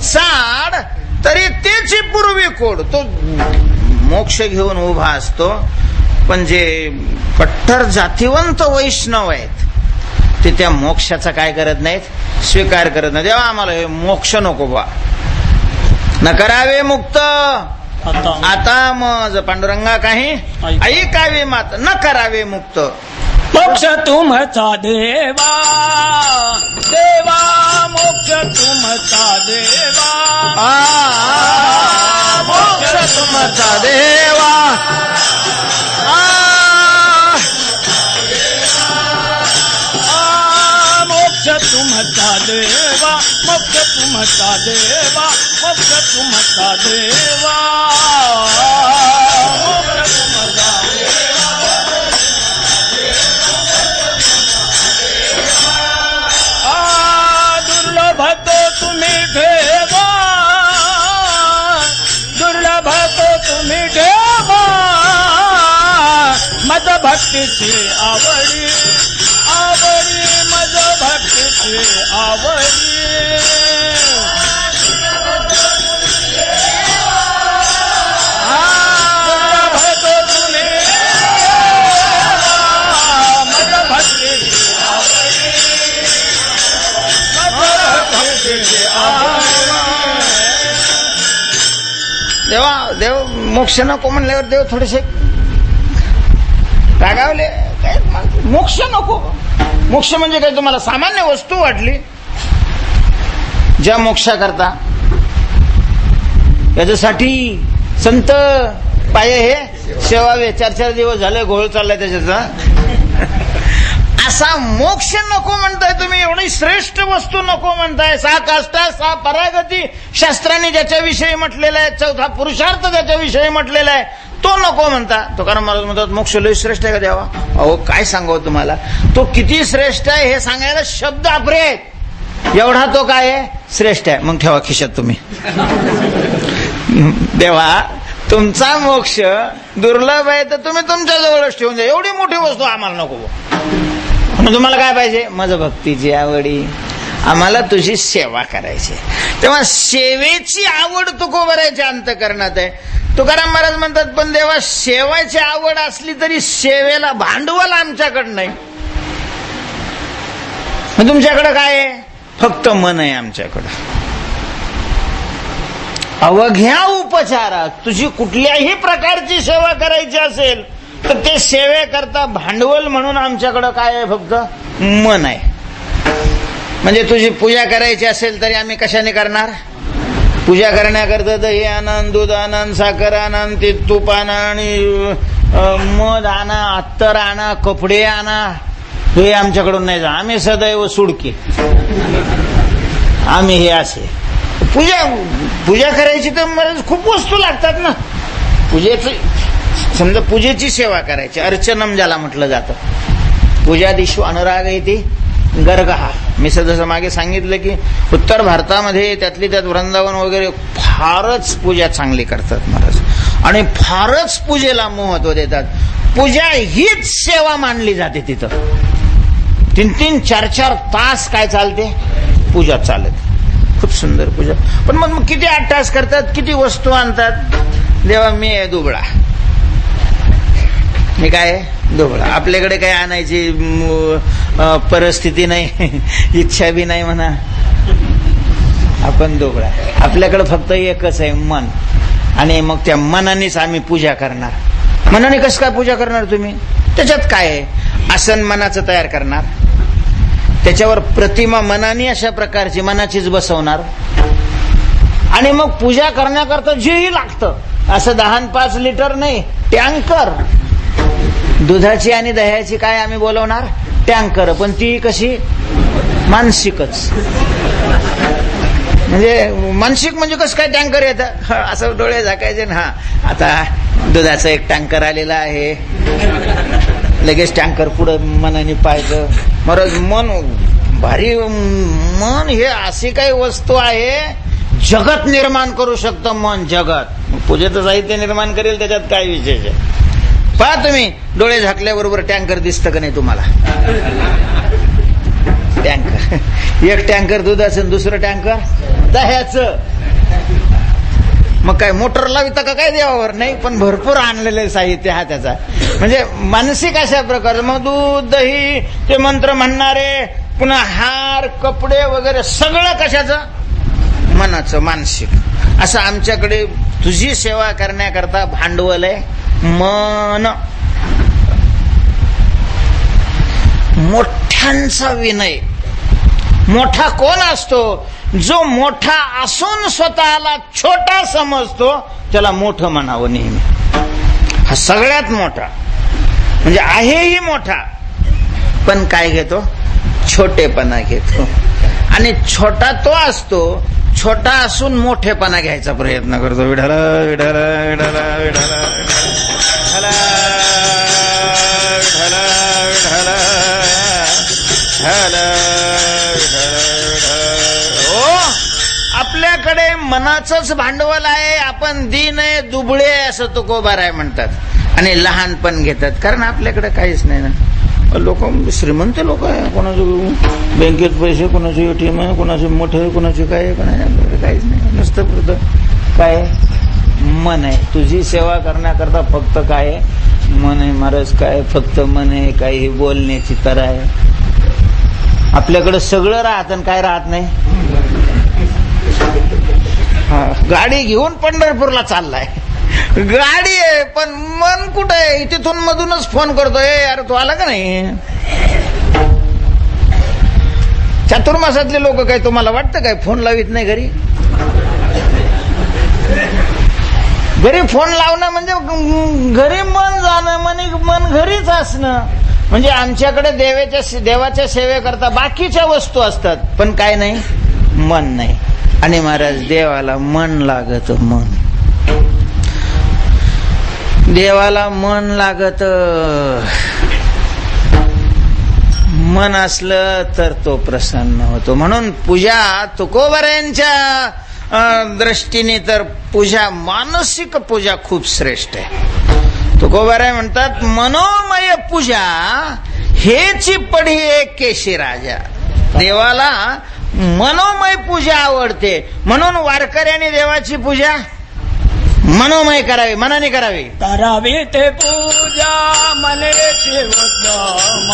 साड तरी त्याची पूर्वी कोड. तो मोक्ष घेऊन उभा असतो. पण जे कट्टर जातीवंत वैष्णव आहेत ते त्या मोक्षाचा काय करत नाहीत, स्वीकार करत नाही. तेव्हा आम्हाला हे मोक्ष नको बा, न करावे मुक्त आता मज पांडुरंगा काही ऐकावे मात, न करावे मुक्त. मोक्ष तुमचा देवा, देवा मोक्ष तुमचा देवा, मोक्ष तुमचा देवा, मोक्ष तुमचा देवा, मोक्ष तुमचा देवा, मोक्ष तुमचा देवा, मोक्ष तुमचा देवा. दुर्लभ तो तुम्ही ठेवा, दुर्लभ तो तुम्ही ठेवा, मद भक्तीची आवडी, आवडी मद भक्तीची आवडी. मोक्ष नको म्हणल्यावर देव थोडेसे रागावले. काय मोक्ष नको? मोक्ष म्हणजे काय तुम्हाला सामान्य वस्तू वाटली? ज्या मोक्षा करता याच्यासाठी संत पाये हे सेवावे. 4-4 दिवस झाले घोळ चाललाय त्याच्याचा. असा मोक्ष नको म्हणताय तुम्ही, एवढी श्रेष्ठ वस्तू नको म्हणताय. 6 काष्टा 6 परागती शास्त्राने ज्याच्याविषयी म्हटलेला आहे, 4था पुरुषार्थ त्याच्याविषयी म्हटलेला आहे, तो नको म्हणता. तुकाराम महाराज म्हणतात मोक्ष लय श्रेष्ठ आहे का देवा? अहो काय सांगावं तुम्हाला, तो किती श्रेष्ठ आहे हे सांगायला शब्द अपुरे आहेत. एवढा तो काय आहे? श्रेष्ठ आहे. मग ठेवा खिशात तुम्ही. देवा तुमचा मोक्ष दुर्लभ आहे तर तुम्ही तुमच्या जवळच ठेवून द्या. एवढी मोठी वस्तू आम्हाला नको. मग तुम्हाला काय पाहिजे? माझं भक्तीची आवडी, आम्हाला तुझी सेवा करायची. तेव्हा सेवेची आवड तुकोबरायच्या अंतःकरणात आहे. तुकाराम महाराज म्हणतात पण देवा सेवाची आवड असली तरी सेवेला भांडवल आमच्याकडं नाही. मग तुमच्याकडं काय आहे? फक्त मन आहे आमच्याकडं. अवघ्या उपचारात तुझी कुठल्याही प्रकारची सेवा करायची असेल तर ते सेवेकरता भांडवल म्हणून आमच्याकडं काय आहे? फक्त मन आहे. म्हणजे तुझी पूजा करायची असेल तरी आम्ही कशाने करणार? पूजा करण्याकरता दही आणन, दूध आणन, साखर आणन, ते तूप आणा आणि मध आणा, अत्तर आणा, कपडे आणा, हे आमच्याकडून नाही जा. आम्ही सदैव सुडके. आम्ही हे असे पूजा करायची तर मला खूप वस्तू लागतात ना. समजा पूजेची सेवा करायची, अर्चनम ज्याला म्हटलं जातं. पूजादिषु अनुराग येते गर्गहा. मी जसं मागे सांगितलं की उत्तर भारतामध्ये त्यातली त्यात वृंदावन वगैरे फारच पूजा चांगली करतात महाराज आणि फारच पूजेला महत्व देतात. पूजा हीच सेवा मानली जाते तिथं. 3-3, 4-4 तास काय चालते? पूजा चालत. खूप सुंदर पूजा. पण मग किती 8 तास करतात, किती वस्तू आणतात. देवा मी आहे दुबळा, मी काय दुबळा. आपल्याकडे काय आणायची परिस्थिती नाही, इच्छा बी नाही म्हणा. आपण दुबळा. आपल्याकडे फक्त एकच आहे मन. आणि मग त्या मनानेच आम्ही पूजा करणार. मनाने कसं काय पूजा करणार तुम्ही? त्याच्यात काय आहे? आसन मनाचं तयार करणार, त्याच्यावर प्रतिमा मनाने अशा प्रकारची मनाचीच बसवणार आणि मग पूजा करण्याकरता जेही लागतं असं 10-5 लिटर नाही, टँकर दुधाची आणि दह्याची काय आम्ही बोलवणार? टँकर. पण ती कशी? मानसिकच. म्हणजे मानसिक म्हणजे कसं काय टँकर येतं? असं डोळे झाकायचे ना, हा आता दुधाचा एक टँकर आलेला आहे, लगेच टँकर पुढे मनाने पाहिजे. महाराज मन भारी. मन हे अशी काही वस्तू आहे, जगत निर्माण करू शकतं मन. जगत पूजेचं साहित्य निर्माण करेल, त्याच्यात काय विशेष आहे? पहा तुम्ही डोळे झाकल्याबरोबर टँकर दिसतं का नाही तुम्हाला? टँकर. एक टँकर दुधाचं, दुसरं टँकर दह्याचं. मग काय मोटर लाविता का काय देवावर? नाही, पण भरपूर आणलेलं साहित्य हा त्याचा. म्हणजे मानसिक अशा प्रकार. मग दूध दही ते मंत्र म्हणणारे, पुन्हा हार कपडे वगैरे सगळं कशाचं? मनाचं, मानसिक. असं आमच्याकडे तुझी सेवा करण्याकरता भांडवल आहे मन. मोठ्यांचा विनय. मोठा कोण असतो? जो मोठा असून स्वतःला छोटा समजतो त्याला मोठं म्हणावं नेहमी. हा सगळ्यात मोठा म्हणजे आहेही मोठा, पण काय घेतो? छोटेपणा घेतो. आणि छोटा तो असतो, छोटा असून मोठेपणा घ्यायचा प्रयत्न करतो. विठाला विठाला विठाला विठाला विठाला विठाला विठाला विठाला. आपल्याकडे मनाचंच भांडवल आहे. आपण दीन आहे, दुबळे आहे असं तुकोबाराय म्हणतात आणि लहानपण घेतात. कारण आपल्याकडे काहीच नाही ना. लोक श्रीमंत लोक आहे, कोणाचे बँकेत पैसे, कोणाचे एटीएम आहे, कोणाचे मोठे आहे, कोणाचे काय आहे, कोणाचे काहीच नाही. नुसतं पुरतं काय? मन आहे. तुझी सेवा करण्याकरता फक्त काय आहे? मन आहे महाराज. काय फक्त मन आहे? काही बोलण्याची तर आहे. आपल्याकडे सगळं राहत आणि काय राहत नाही. गाडी घेऊन पंढरपूरला चाललाय, गाडी आहे पण मन कुठं आहे? तिथून मधूनच फोन करतोय, अरे तू आला का नाही? चातुर्मासातले लोक काय तुम्हाला वाटतं काय फोन लावित नाही घरी? घरी फोन लावणं म्हणजे घरी मन जाणं, मन घरीच असणं. म्हणजे आमच्याकडे देवाच्या सेवेकरता बाकीच्या वस्तू असतात पण काय नाही, मन नाही. आणि महाराज देवाला मन लागत, मन देवाला मन लागत. मन असलं तर तो प्रसन्न होतो. म्हणून पूजा तुकोबारायांच्या दृष्टीने तर पूजा, मानसिक पूजा खूप श्रेष्ठ आहे. तुकोबाराय म्हणतात मनोमय पूजा हेची पढी एक केशी राजा. देवाला मनोमय पूजा आवडते म्हणून वारकऱ्यांनी देवाची पूजा मनोमय करावी, मनाने करावी. करावी ते पूजा मनेची उद्दाम,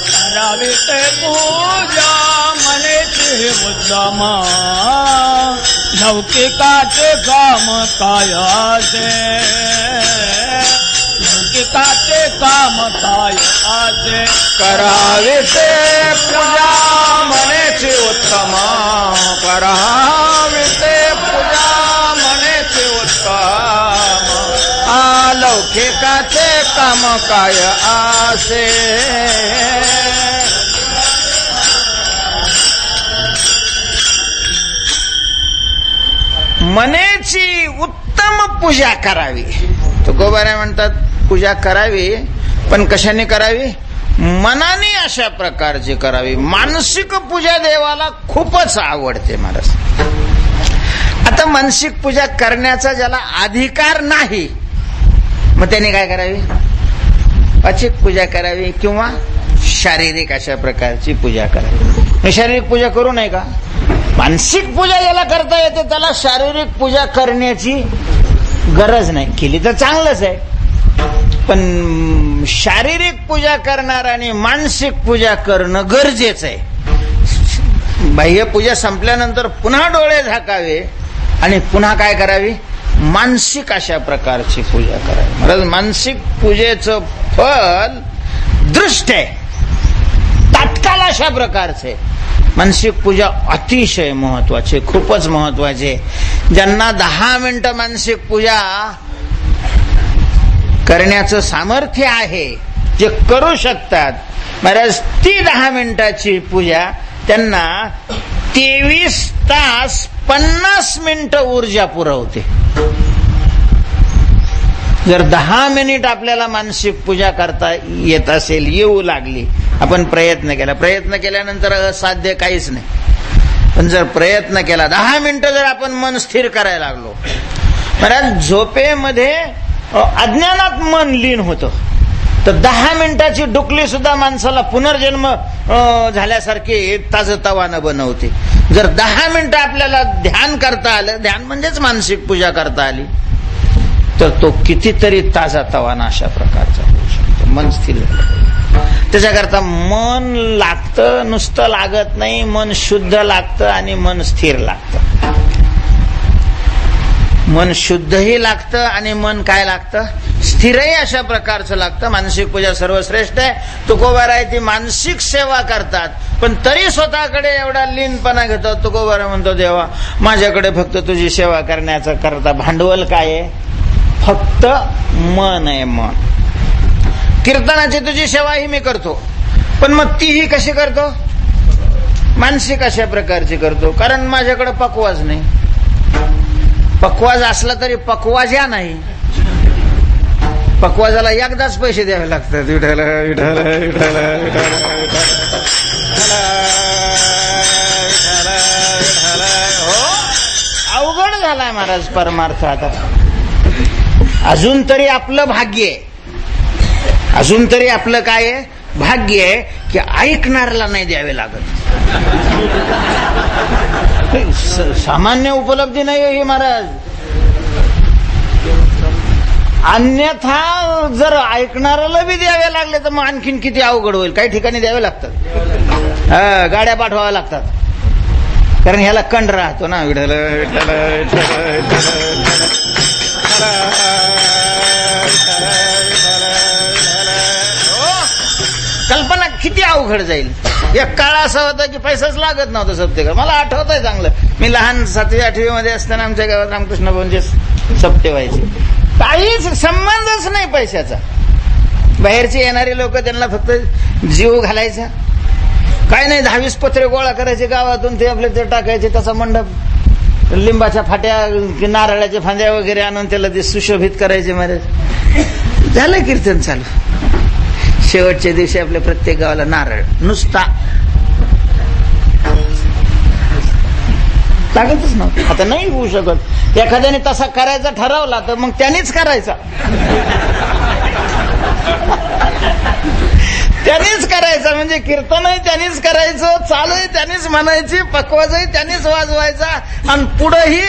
करावी ते पूजा मनेची उद्दाम. लौकिकाचे काम काय असे, लौकिकाचे काम काय असे. करावी ते पूजा मनेची उत्तम, करावी ते पूजा मनेची उत्तम. अलौकिकाचे काम काय असे. मनेची उत्तम पूजा करावी. तुकोबाराय म्हणतात पूजा करावी पण कशाने करावी? मनाने अशा प्रकारची करावी. मानसिक पूजा देवाला खूपच आवडते महाराज. आता मानसिक पूजा करण्याचा ज्याला अधिकार नाही मग त्याने काय करावी? वाचिक पूजा करावी किंवा शारीरिक अशा प्रकारची पूजा करावी. शारीरिक पूजा करू नये का? मानसिक पूजा ज्याला करता येते त्याला शारीरिक पूजा करण्याची गरज नाही. केली तर चांगलंच आहे पण शारीरिक पूजा करणार आणि मानसिक पूजा करणं गरजेचं आहे. बाह्य पूजा संपल्यानंतर पुन्हा डोळे झाकावे आणि पुन्हा काय करावी? मानसिक अशा प्रकारची पूजा करावी. महाराज मानसिक पूजेचं फल दृष्ट आहे, तात्काळ अशा प्रकारचे. मानसिक पूजा अतिशय महत्वाची, खूपच महत्वाची. ज्यांना 10 मिनिटं मानसिक पूजा करण्याचं सामर्थ्य आहे, जे करू शकतात महाराज, ती 10 मिनिटाची पूजा त्यांना 23 तास 50 मिनिटं ऊर्जा पुरवते. जर 10 मिनिट आपल्याला मानसिक पूजा करता येत असेल, येऊ लागली, आपण प्रयत्न केला, प्रयत्न केल्यानंतर असाध्य काहीच नाही, पण जर प्रयत्न केला 10 मिनिटं जर आपण मन स्थिर करायला लागलो, महाराज झोपेमध्ये अज्ञानात मन लीन होतं, तर 10 मिनिटाची डुकली सुद्धा माणसाला पुनर्जन्म झाल्यासारखी ताजतवानं बनवते. जर 10 मिनिटं आपल्याला ध्यान करता आलं, ध्यान म्हणजेच मानसिक पूजा करता आली, तर तो कितीतरी ताजतवाना अशा प्रकारचा होऊ शकतो. मन स्थिर, त्याच्याकरता मन लागतं, नुसतं लागत नाही, मन शुद्ध लागतं आणि मन स्थिर लागतं. मन शुद्धही लागतं आणि मन काय लागतं? स्थिरही अशा प्रकारचं लागतं. मानसिक पूजा सर्वश्रेष्ठ आहे. तुकोबाराय ती मानसिक सेवा करतात पण तरी स्वतःकडे एवढा लीनपणा घेतात. तुकोबाराय म्हणतो देवा माझ्याकडे फक्त तुझी सेवा करण्याचं करता भांडवल काय आहे? फक्त मन आहे. मन कीर्तनाची तुझी सेवा ही मी करतो पण मग तीही कशी करतो? मानसिक अशा प्रकारची करतो, कारण माझ्याकडे पक्वाज नाही. पक्वाज असला तरी पक्वाजा नाही. पक्वाजाला एकदाच पैसे द्यावे लागतात. विठाला विठाला विठाला विठाला हो, अवघड झालाय महाराज परमार्थ. आता अजून तरी आपलं भाग्य आहे, अजून तरी आपलं काय आहे? भाग्य आहे की ऐकणाऱ्याला नाही द्यावे लागत. सामान्य उपलब्धी नाही आहे ही महाराज. अन्यथा जर ऐकणाऱ्याला बी द्यावे लागले तर मग आणखीन किती अवघड होईल. काही ठिकाणी द्यावे लागतात, गाड्या पाठवाव्या लागतात, कारण ह्याला कंड राहतो ना. विठ्ठल विठ्ठल विठ्ठल कल्पना किती अवघड जाईल. एक काळ असा होता की पैसाच लागत नव्हता सप्तेकर. मला आठवत आहे चांगलं. मी लहान 7वी-8वी मध्ये असताना आमच्या गावात रामकृष्ण भाऊंचे सप्ते व्हायचे. काहीच संबंधच नाही पैशाचा. बाहेरचे येणारे लोक त्यांना फक्त जीव घालायचा. काय नाही, 10-20 पत्रे गोळा करायचे गावातून, ते आपले ते टाकायचे. त्याचा मंडप लिंबाच्या फाट्या, नारळाच्या फांद्या वगैरे आणून त्याला ते सुशोभित करायचे. महाराज झालं कीर्तन चालू. शेवटच्या दिवशी आपल्या प्रत्येक गावाला नारळ नुसता लागतच नव्हतं. आता नाही होऊ शकत. एखाद्याने तसा करायचा ठरवला तर मग त्यानेच करायचा. त्यानेच करायचा. म्हणजे कीर्तनही त्यानेच करायचं, चालही त्यानेच म्हणायची, पकवाजही त्यानेच वाजवायचा, आणि पुढंही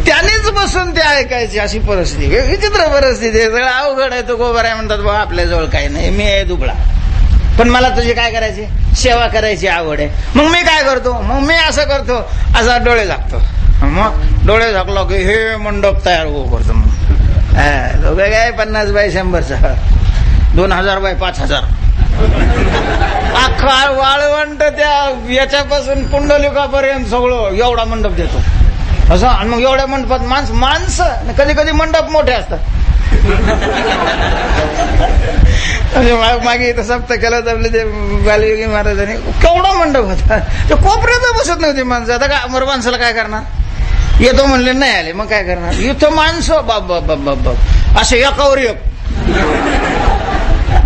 त्यानेच बसून ते ऐकायची. अशी परिस्थिती, विचित्र परिस्थिती आहे. सगळं अवघड आहे. तो गोबर आहे म्हणतात, बाबा आपल्याजवळ काही नाही, मी आहे दुबळा, पण मला तुझी काय करायची, सेवा करायची आवड आहे. मग मी काय करतो, मग मी असं करतो, असा डोळे झाकतो. मग डोळे झाकलो की हे मंडप तयार करतो. मग दोघे काय 50 बाय 100चा, 2000 बाय 5000, अख्खा वाळवंट त्या याच्यापासून पुंडलिकापर्यंत सगळं एवढा मंडप देतो असं. आणि मग एवढ्या मंडपात माणसं कधी कधी मंडप मोठे असतात. मागे इथं सप्ताह केला तर आपले ते बालयोगी महाराजांनी केवढा मंडप होता. ते कोपऱ्यात बसत नव्हती माणसं. आता का मर माणसाला काय करणार, येतो म्हणले नाही आले, मग काय करणार. इथं माणसं बाप बाप बाप बाप बाप असे एकावर एक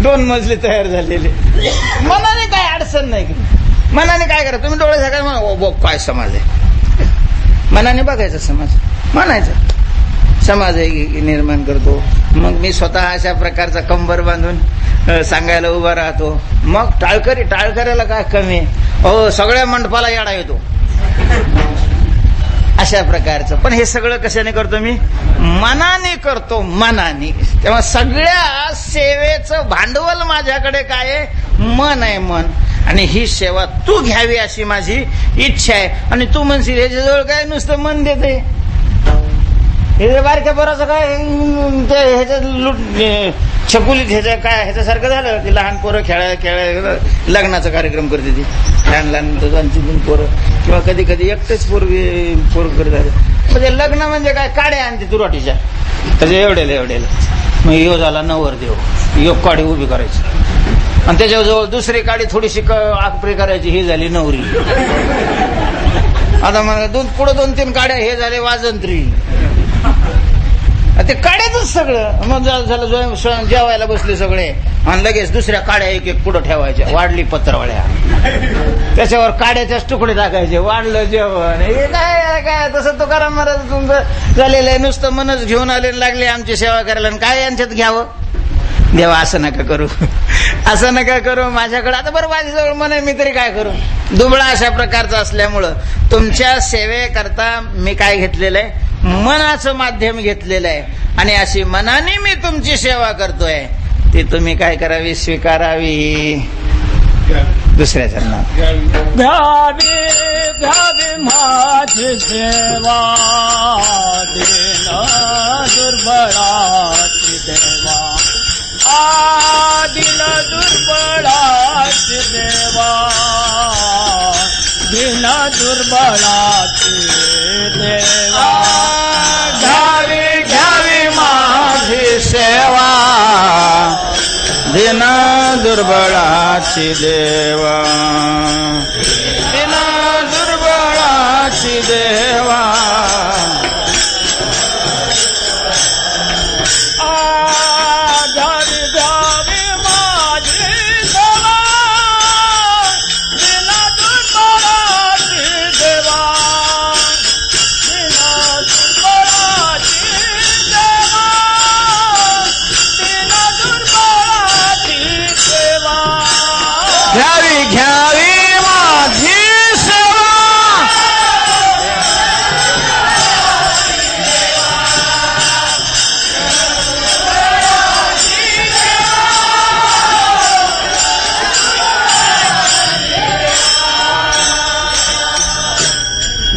2 मजले तयार झालेले. मनाने काय अडचण नाही. मनाने काय करा, तुम्ही डोळे झाका, म्हणा काय समाज आहे. मनाने बघायचा समाज, म्हणायचं समाज आहे निर्माण करतो. मग मी स्वतः अशा प्रकारचा कंबर बांधून सांगायला उभा राहतो. मग टाळकऱ्याला काय कमी आहे. हो, सगळ्या मंडपाला येडा येतो अशा प्रकारचं. पण हे सगळं कशाने करतो मी, मनाने करतो, मनाने. तेव्हा सगळ्या सेवेचं भांडवल माझ्याकडे काय आहे, मन आहे, मन. आणि ही सेवा तू घ्यावी अशी माझी इच्छा आहे. आणि तू म्हणशील ह्याच्याजवळ काय नुसतं मन देते, हे बारक्या पोराचं काय, ह्याच्यात छकुलीत ह्याच्या काय ह्याच्यासारखं झालं की लहान पोरं खेळायला लग्नाचा कार्यक्रम करते ती, लहान 2-3 पोरं, किंवा कधी कधी एकटेच पोरं करत झाले. म्हणजे लग्न म्हणजे काय, काड्या आणते तुराटीच्या त्याच्या एवढ्याला. मग यो झाला नवरदेव, एक काडी उभी करायची, आणि त्याच्याजवळ दुसरी काडी थोडीशी आकपरी करायची, ही झाली नवरी. आता मग पुढे 2-3 काड्या, हे झाले वाजंत्री. ते काड्यातच सगळं. मग झालं जेवायला बसले सगळे, आणि लगेच दुसऱ्या काड्या एक पुढं ठेवायच्या, वाढली पत्रवळ्या, त्याच्यावर काड्याच्याच तुकडे टाकायचे, वाढलं जेवण. हे काय तसं तुकाराम महाराज तुमचं झालेलं आहे. नुसतं मनच घेऊन आले, लागले आमची सेवा करायला, आणि काय यांच्यात घ्यावं. देवा असं नका करू, असं नका करू. माझ्याकडे आता बरं माझ्याजवळ मन आहे, मी तरी काय करू. दुबळा अशा प्रकारचा असल्यामुळं तुमच्या सेवेकरता मी काय घेतलेलं आहे, मनाचं माध्यम घेतलेलं आहे. आणि अशी मनाने मी तुमची सेवा करतोय, ती तुम्ही काय करावी, स्वीकारावी. दुसऱ्या चरणात घ्यावी माझी सेवा, दीन दुर्बळाची देवा, दीन दुर्बळाची देवा, दीन दुर्बळाची देवा. घ्यावी माझी सेवा, दीन दुर्बळाची देवा, दीन दुर्बळाची देवा. घ्यावी माझी सेवा,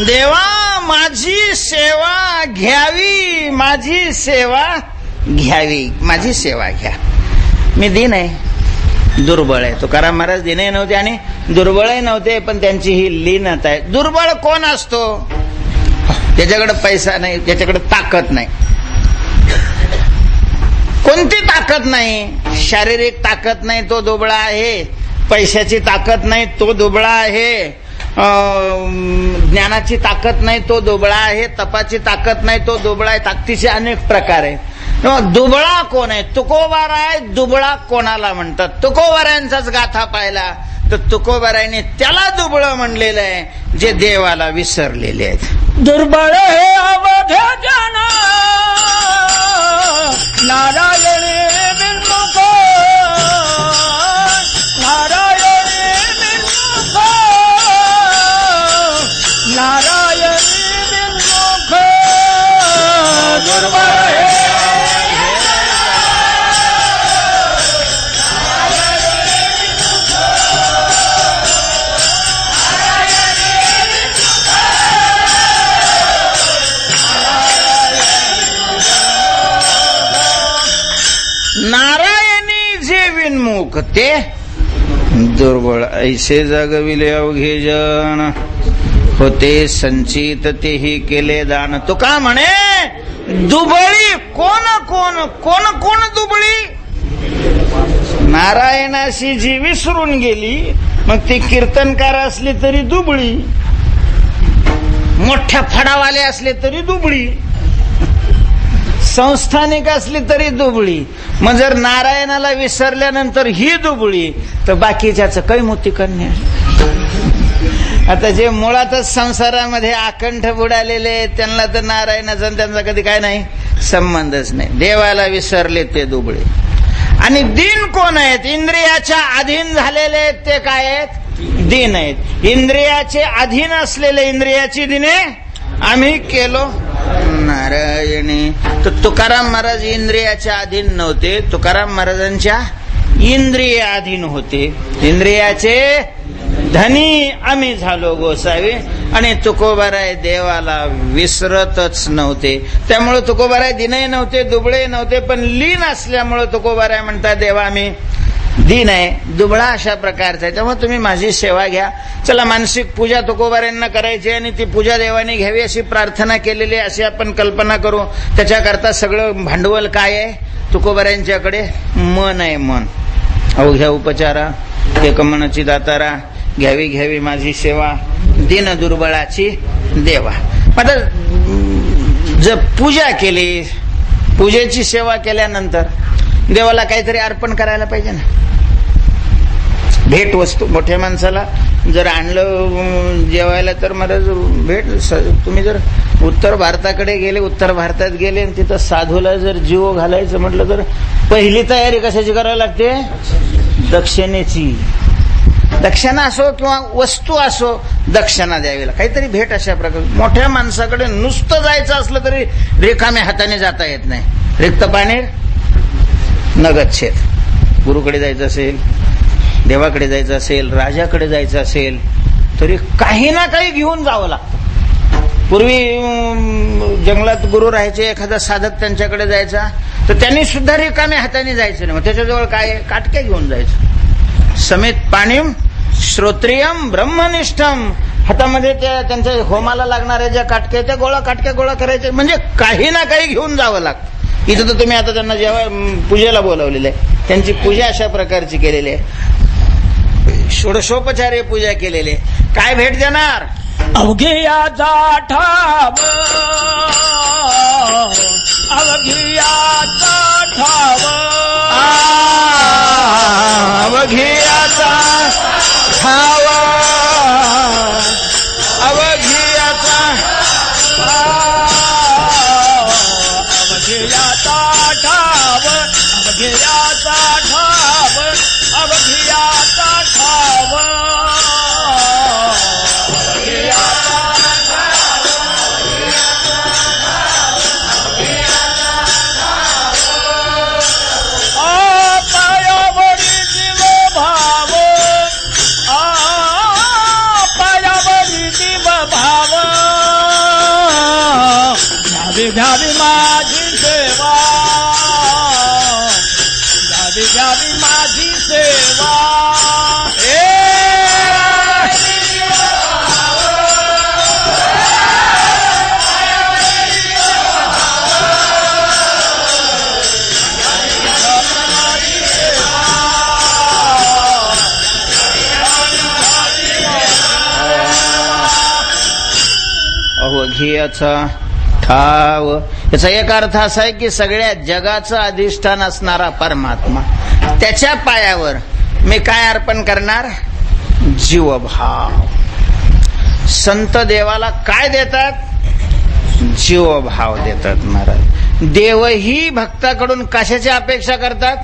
देवा माझी सेवा घ्यावी माझी सेवा घ्यावी, माझी सेवा घ्या. मी दीन आहे, दुर्बळ आहे. तुकाराम महाराज दीनही नव्हते आणि दुर्बळही नव्हते, पण त्यांची ही लीनता आहे. दुर्बळ कोण असतो? ज्याच्याकडे पैसा नाही, ज्याच्याकडे ताकद नाही. कोणती ताकद नाही, शारीरिक ताकद नाही तो दुबळा आहे, पैशाची ताकद नाही तो दुबळा आहे, ज्ञानाची ताकद नाही तो दुबळा आहे, तपाची ताकद नाही तो दुबळा आहे. ताकदीचे अनेक प्रकार आहे. दुबळा कोण आहे? तुकोबाराय दुबळा कोणाला म्हणतात? तुकोबारायांचाच गाथा पाहिला तर तुकोबारायांनी त्याला दुबळं म्हणलेलं आहे जे देवाला विसरलेले आहेत. दुर्बळ हे अवघ्या जना नारायणी बिनमुख, नारायणी बिनमुख, नारायणी बिनमुख. दुर्बळ हे नारायणी जे विनमुख ते दुर्बळ. ऐसे जगविले अवघे जन, होते संचित तेही केले दान. तो का म्हणे दुबळी कोण कोण कोण कोण दुबळी? नारायणाशी जी विसरून गेली, मग ती कीर्तनकार असली तरी दुबळी, मोठ्या फडावाले असले तरी दुबळी, संस्थानिक असली तरी दुबळी. मग जर नारायणाला विसरल्यानंतर ही दुबळी, तर बाकीच्याच काही मोती कन्या. आता जे मुळातच संसारामध्ये आकंठ बुडालेले त्यांना तर नारायणाचा त्यांचा कधी काय नाही, संबंधच नाही. देवाला विसरले ते दुबळे. आणि दीन कोण आहेत? इंद्रियाच्या अधीन झालेले ते काय आहेत? दीन आहेत. इंद्रियाचे अधीन असलेले इंद्रियाची दिने आम्ही केलो नारायणी. तर तुकाराम महाराज इंद्रियाच्या अधीन नव्हते, तुकाराम महाराजांच्या इंद्रिय अधीन होते. इंद्रियाचे धनी आम्ही झालो गोसावी. आणि तुकोबाराय देवाला विसरतच नव्हते. त्यामुळे तुकोबाराय दिनही नव्हते, दुबळे नव्हते, पण लीन असल्यामुळे तुकोबाराय म्हणतात देवा आम्ही दीन आहे, दुबळा अशा प्रकारचा आहे, त्यामुळे तुम्ही माझी सेवा घ्या. चला मानसिक पूजा तुकोबारायांना करायची आणि ती पूजा देवाने घ्यावी अशी प्रार्थना केलेली आहे, अशी आपण कल्पना करू. त्याच्याकरता सगळं भांडवल काय आहे? तुकोबारायांच्याकडे मन आहे. मन अवघ्या उपचारा एक मनाची दातारा, घ्यावी घ्यावी माझी सेवा, दीन दुर्बळाची देवा. आता जर पूजा केली, पूजेची सेवा केल्यानंतर देवाला काहीतरी अर्पण करायला पाहिजे ना. भेट वस्तू मोठ्या माणसाला जर आणलं जेवायला तर मला भेट. तुम्ही जर उत्तर भारताकडे गेले, उत्तर भारतात गेले आणि तिथं साधूला जर जीव घालायचं म्हटलं तर पहिली तयारी कशाची करावी लागते? दक्षिणेची. दक्षिणा असो किंवा वस्तू असो, दक्षिणा द्यावी लागते. काहीतरी भेट अशा प्रकारे. मोठ्या माणसाकडे नुसतं जायचं असलं तरी रिकाम्या हाताने जाता येत नाही. रिक्त पाणी नगच्छेद. गुरुकडे जायचं असेल, देवाकडे जायचं असेल, राजाकडे जायचं असेल तरी काही ना काही घेऊन जावं लागतं. पूर्वी जंगलात गुरु राहायचे, एखादा साधक त्यांच्याकडे जायचा तर त्यांनी सुद्धा रिकाम्या हाताने जायचं नाही. मग त्याच्याजवळ काय? काटके घेऊन जायचं. समेत पाणीम श्रोत्रियम ब्रह्मनिष्ठम. हातामध्ये त्यांच्या होमाला लागणाऱ्या ज्या काटके त्या काटक्या गोळा करायचे. म्हणजे काही ना काही घेऊन जावं लागतं. इथं तर तुम्ही आता त्यांना जेव्हा पूजेला बोलावलेलं आहे, त्यांची पूजा अशा प्रकारची केलेली आहे. षोडशोपचारे पूजा केलेली आहे. काय भेट देणार? अवघियाचा ठाव, अवघियाचा ठाव, अवघियाचा ठाव, अवघियाचा अवघियाचा ठाव, अवघियाचा ठाव, अवघियाचा ठाव, पायावरी जीव भाव, पायावरी जीव भाव, घ्यावी घ्यावी माझी घ्यावी घ्यावी माझी सेवा अवघियाचा ठाव. याचा एक अर्थ असा आहे की सगळ्या जगाचं अधिष्ठान असणारा परमात्मा, त्याच्या पायावर मी काय अर्पण करणार? जीवभाव. संत देवाला काय देतात? जीवभाव देतात महाराज. देवही भक्ताकडून कशाची अपेक्षा करतात?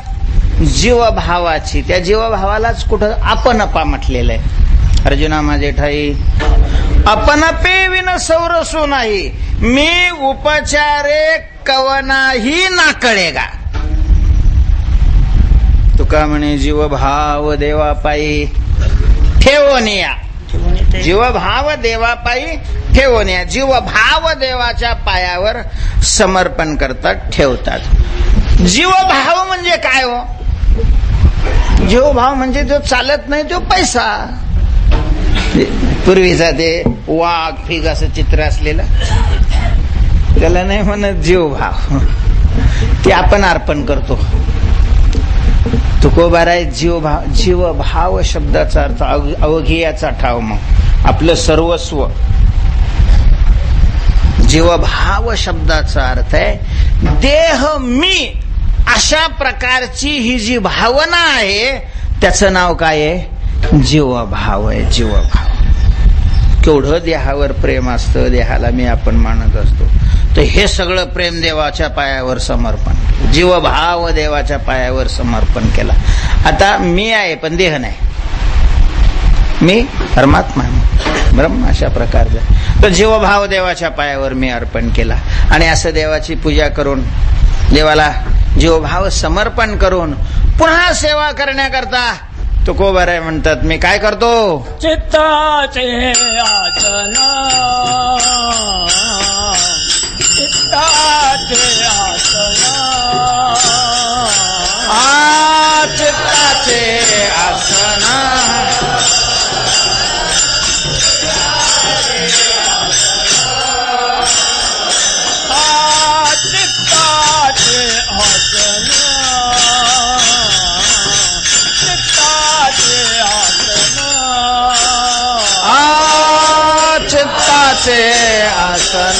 जीवभावाची. त्या जीवभावालाच कुठं आपणपा म्हटलेलं आहे. अर्जुना माझे ठाई आपणपे विन सौरसो नाही, मी उपचारे कवनाही ना कळेगा. तुका म्हणे जीवभाव देवापायी ठेवोनिया. जीवभाव देवापायी ठेवोनिया. जीवभाव देवाच्या पायावर समर्पण करतात, ठेवतात. जीवभाव म्हणजे काय हो? जीवभाव म्हणजे जो चालत नाही तो पैसा. पूर्वीचा ते वाघ फिग असं चित्र असलेलं, त्याला नाही म्हणत जीवभाव. ते आपण अर्पण करतो. तुकोबार आहे जीवभाव. जीवभाव शब्दाचा अर्थ अवघियाचा ठाव. मग आपलं सर्वस्व. जीवभाव शब्दाचा अर्थ आहे देह मी. अशा प्रकारची ही जी भावना आहे त्याचं नाव काय आहे? जीवभाव आहे. जीवभाव. केवढं देहावर प्रेम असतं, देहाला मी आपण मानत असतो. तर हे सगळं प्रेम देवाच्या पायावर समर्पण. जीवभाव देवाच्या पायावर समर्पण केला. आता मी आहे पण देह नाही. मी परमात्मा आहे, ब्रह्म. अशा प्रकारचा तर जीवभाव देवाच्या पायावर मी अर्पण केला. आणि असं देवाची पूजा करून, देवाला जीवभाव समर्पण करून पुन्हा सेवा करण्याकरता तुकोबार आहे म्हणतात मी काय करतो? चित्ताचे आसन, चित्ताचे आसन, चित्ताचे आसन, चित्ताचे आसन, चित्ताचे आसन.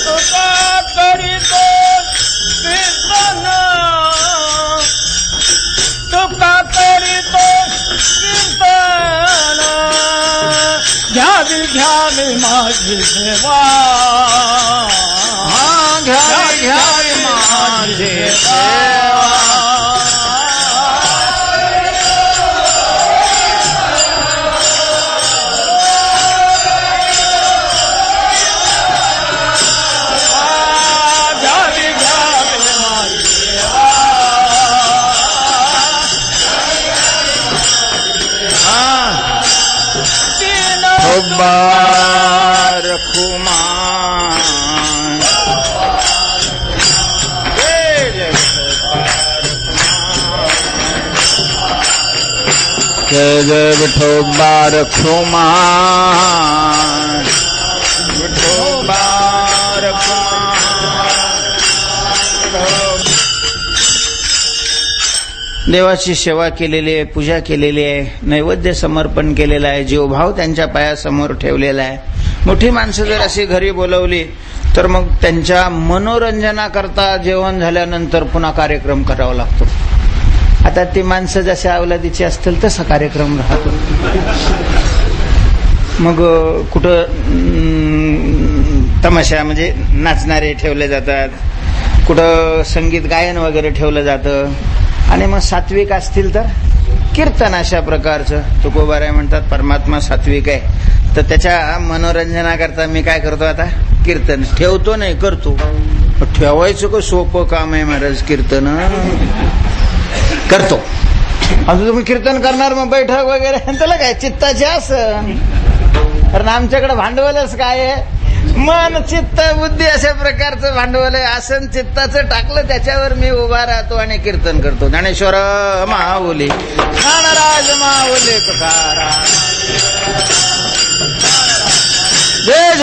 तुका करीतो कीर्तन, तुका करीतो कीर्तन, घ्यावी घ्यावी माझी सेवा, घ्यावी घ्यावी माझी सेवा. बार खुमान विठोबार खुमान, विठोबार देवाची सेवा केलेली आहे, पूजा केलेली आहे, नैवेद्य समर्पण केलेलं आहे, जीवभाव त्यांच्या पायासमोर ठेवलेला आहे. मोठी माणसं जर अशी घरी बोलवली तर मग त्यांच्या मनोरंजनाकरता जेवण झाल्यानंतर पुन्हा कार्यक्रम करावा लागतो. आता ती माणसं जशा अवलादीची असतील तसा कार्यक्रम राहतो. मग कुठं तमाशा म्हणजे नाचणारे ठेवले जातात, कुठं संगीत गायन वगैरे ठेवलं जातं. आणि मग सात्विक असतील तर कीर्तन. अशा प्रकारचं तुकोबाराय म्हणतात परमात्मा सात्विक आहे, तर त्याच्या मनोरंजनाकरता मी काय करतो? आता कीर्तन ठेवतो नाही, करतो. ठेवायचं का सोपं काम आहे महाराज? कीर्तन करतो. आता तुम्ही कीर्तन करणार मग बैठक वगैरे त्याला काय चित्ताचे आसन. कारण आमच्याकडे भांडवलच काय आहे? मन चित्त बुद्धी अशा प्रकारचं भांडवल आहे. आसन चित्ताचं टाकलं त्याच्यावर मी उभा राहतो आणि कीर्तन करतो. ज्ञानेश्वर माऊली, ज्ञानराज माऊली तुकाराम. जय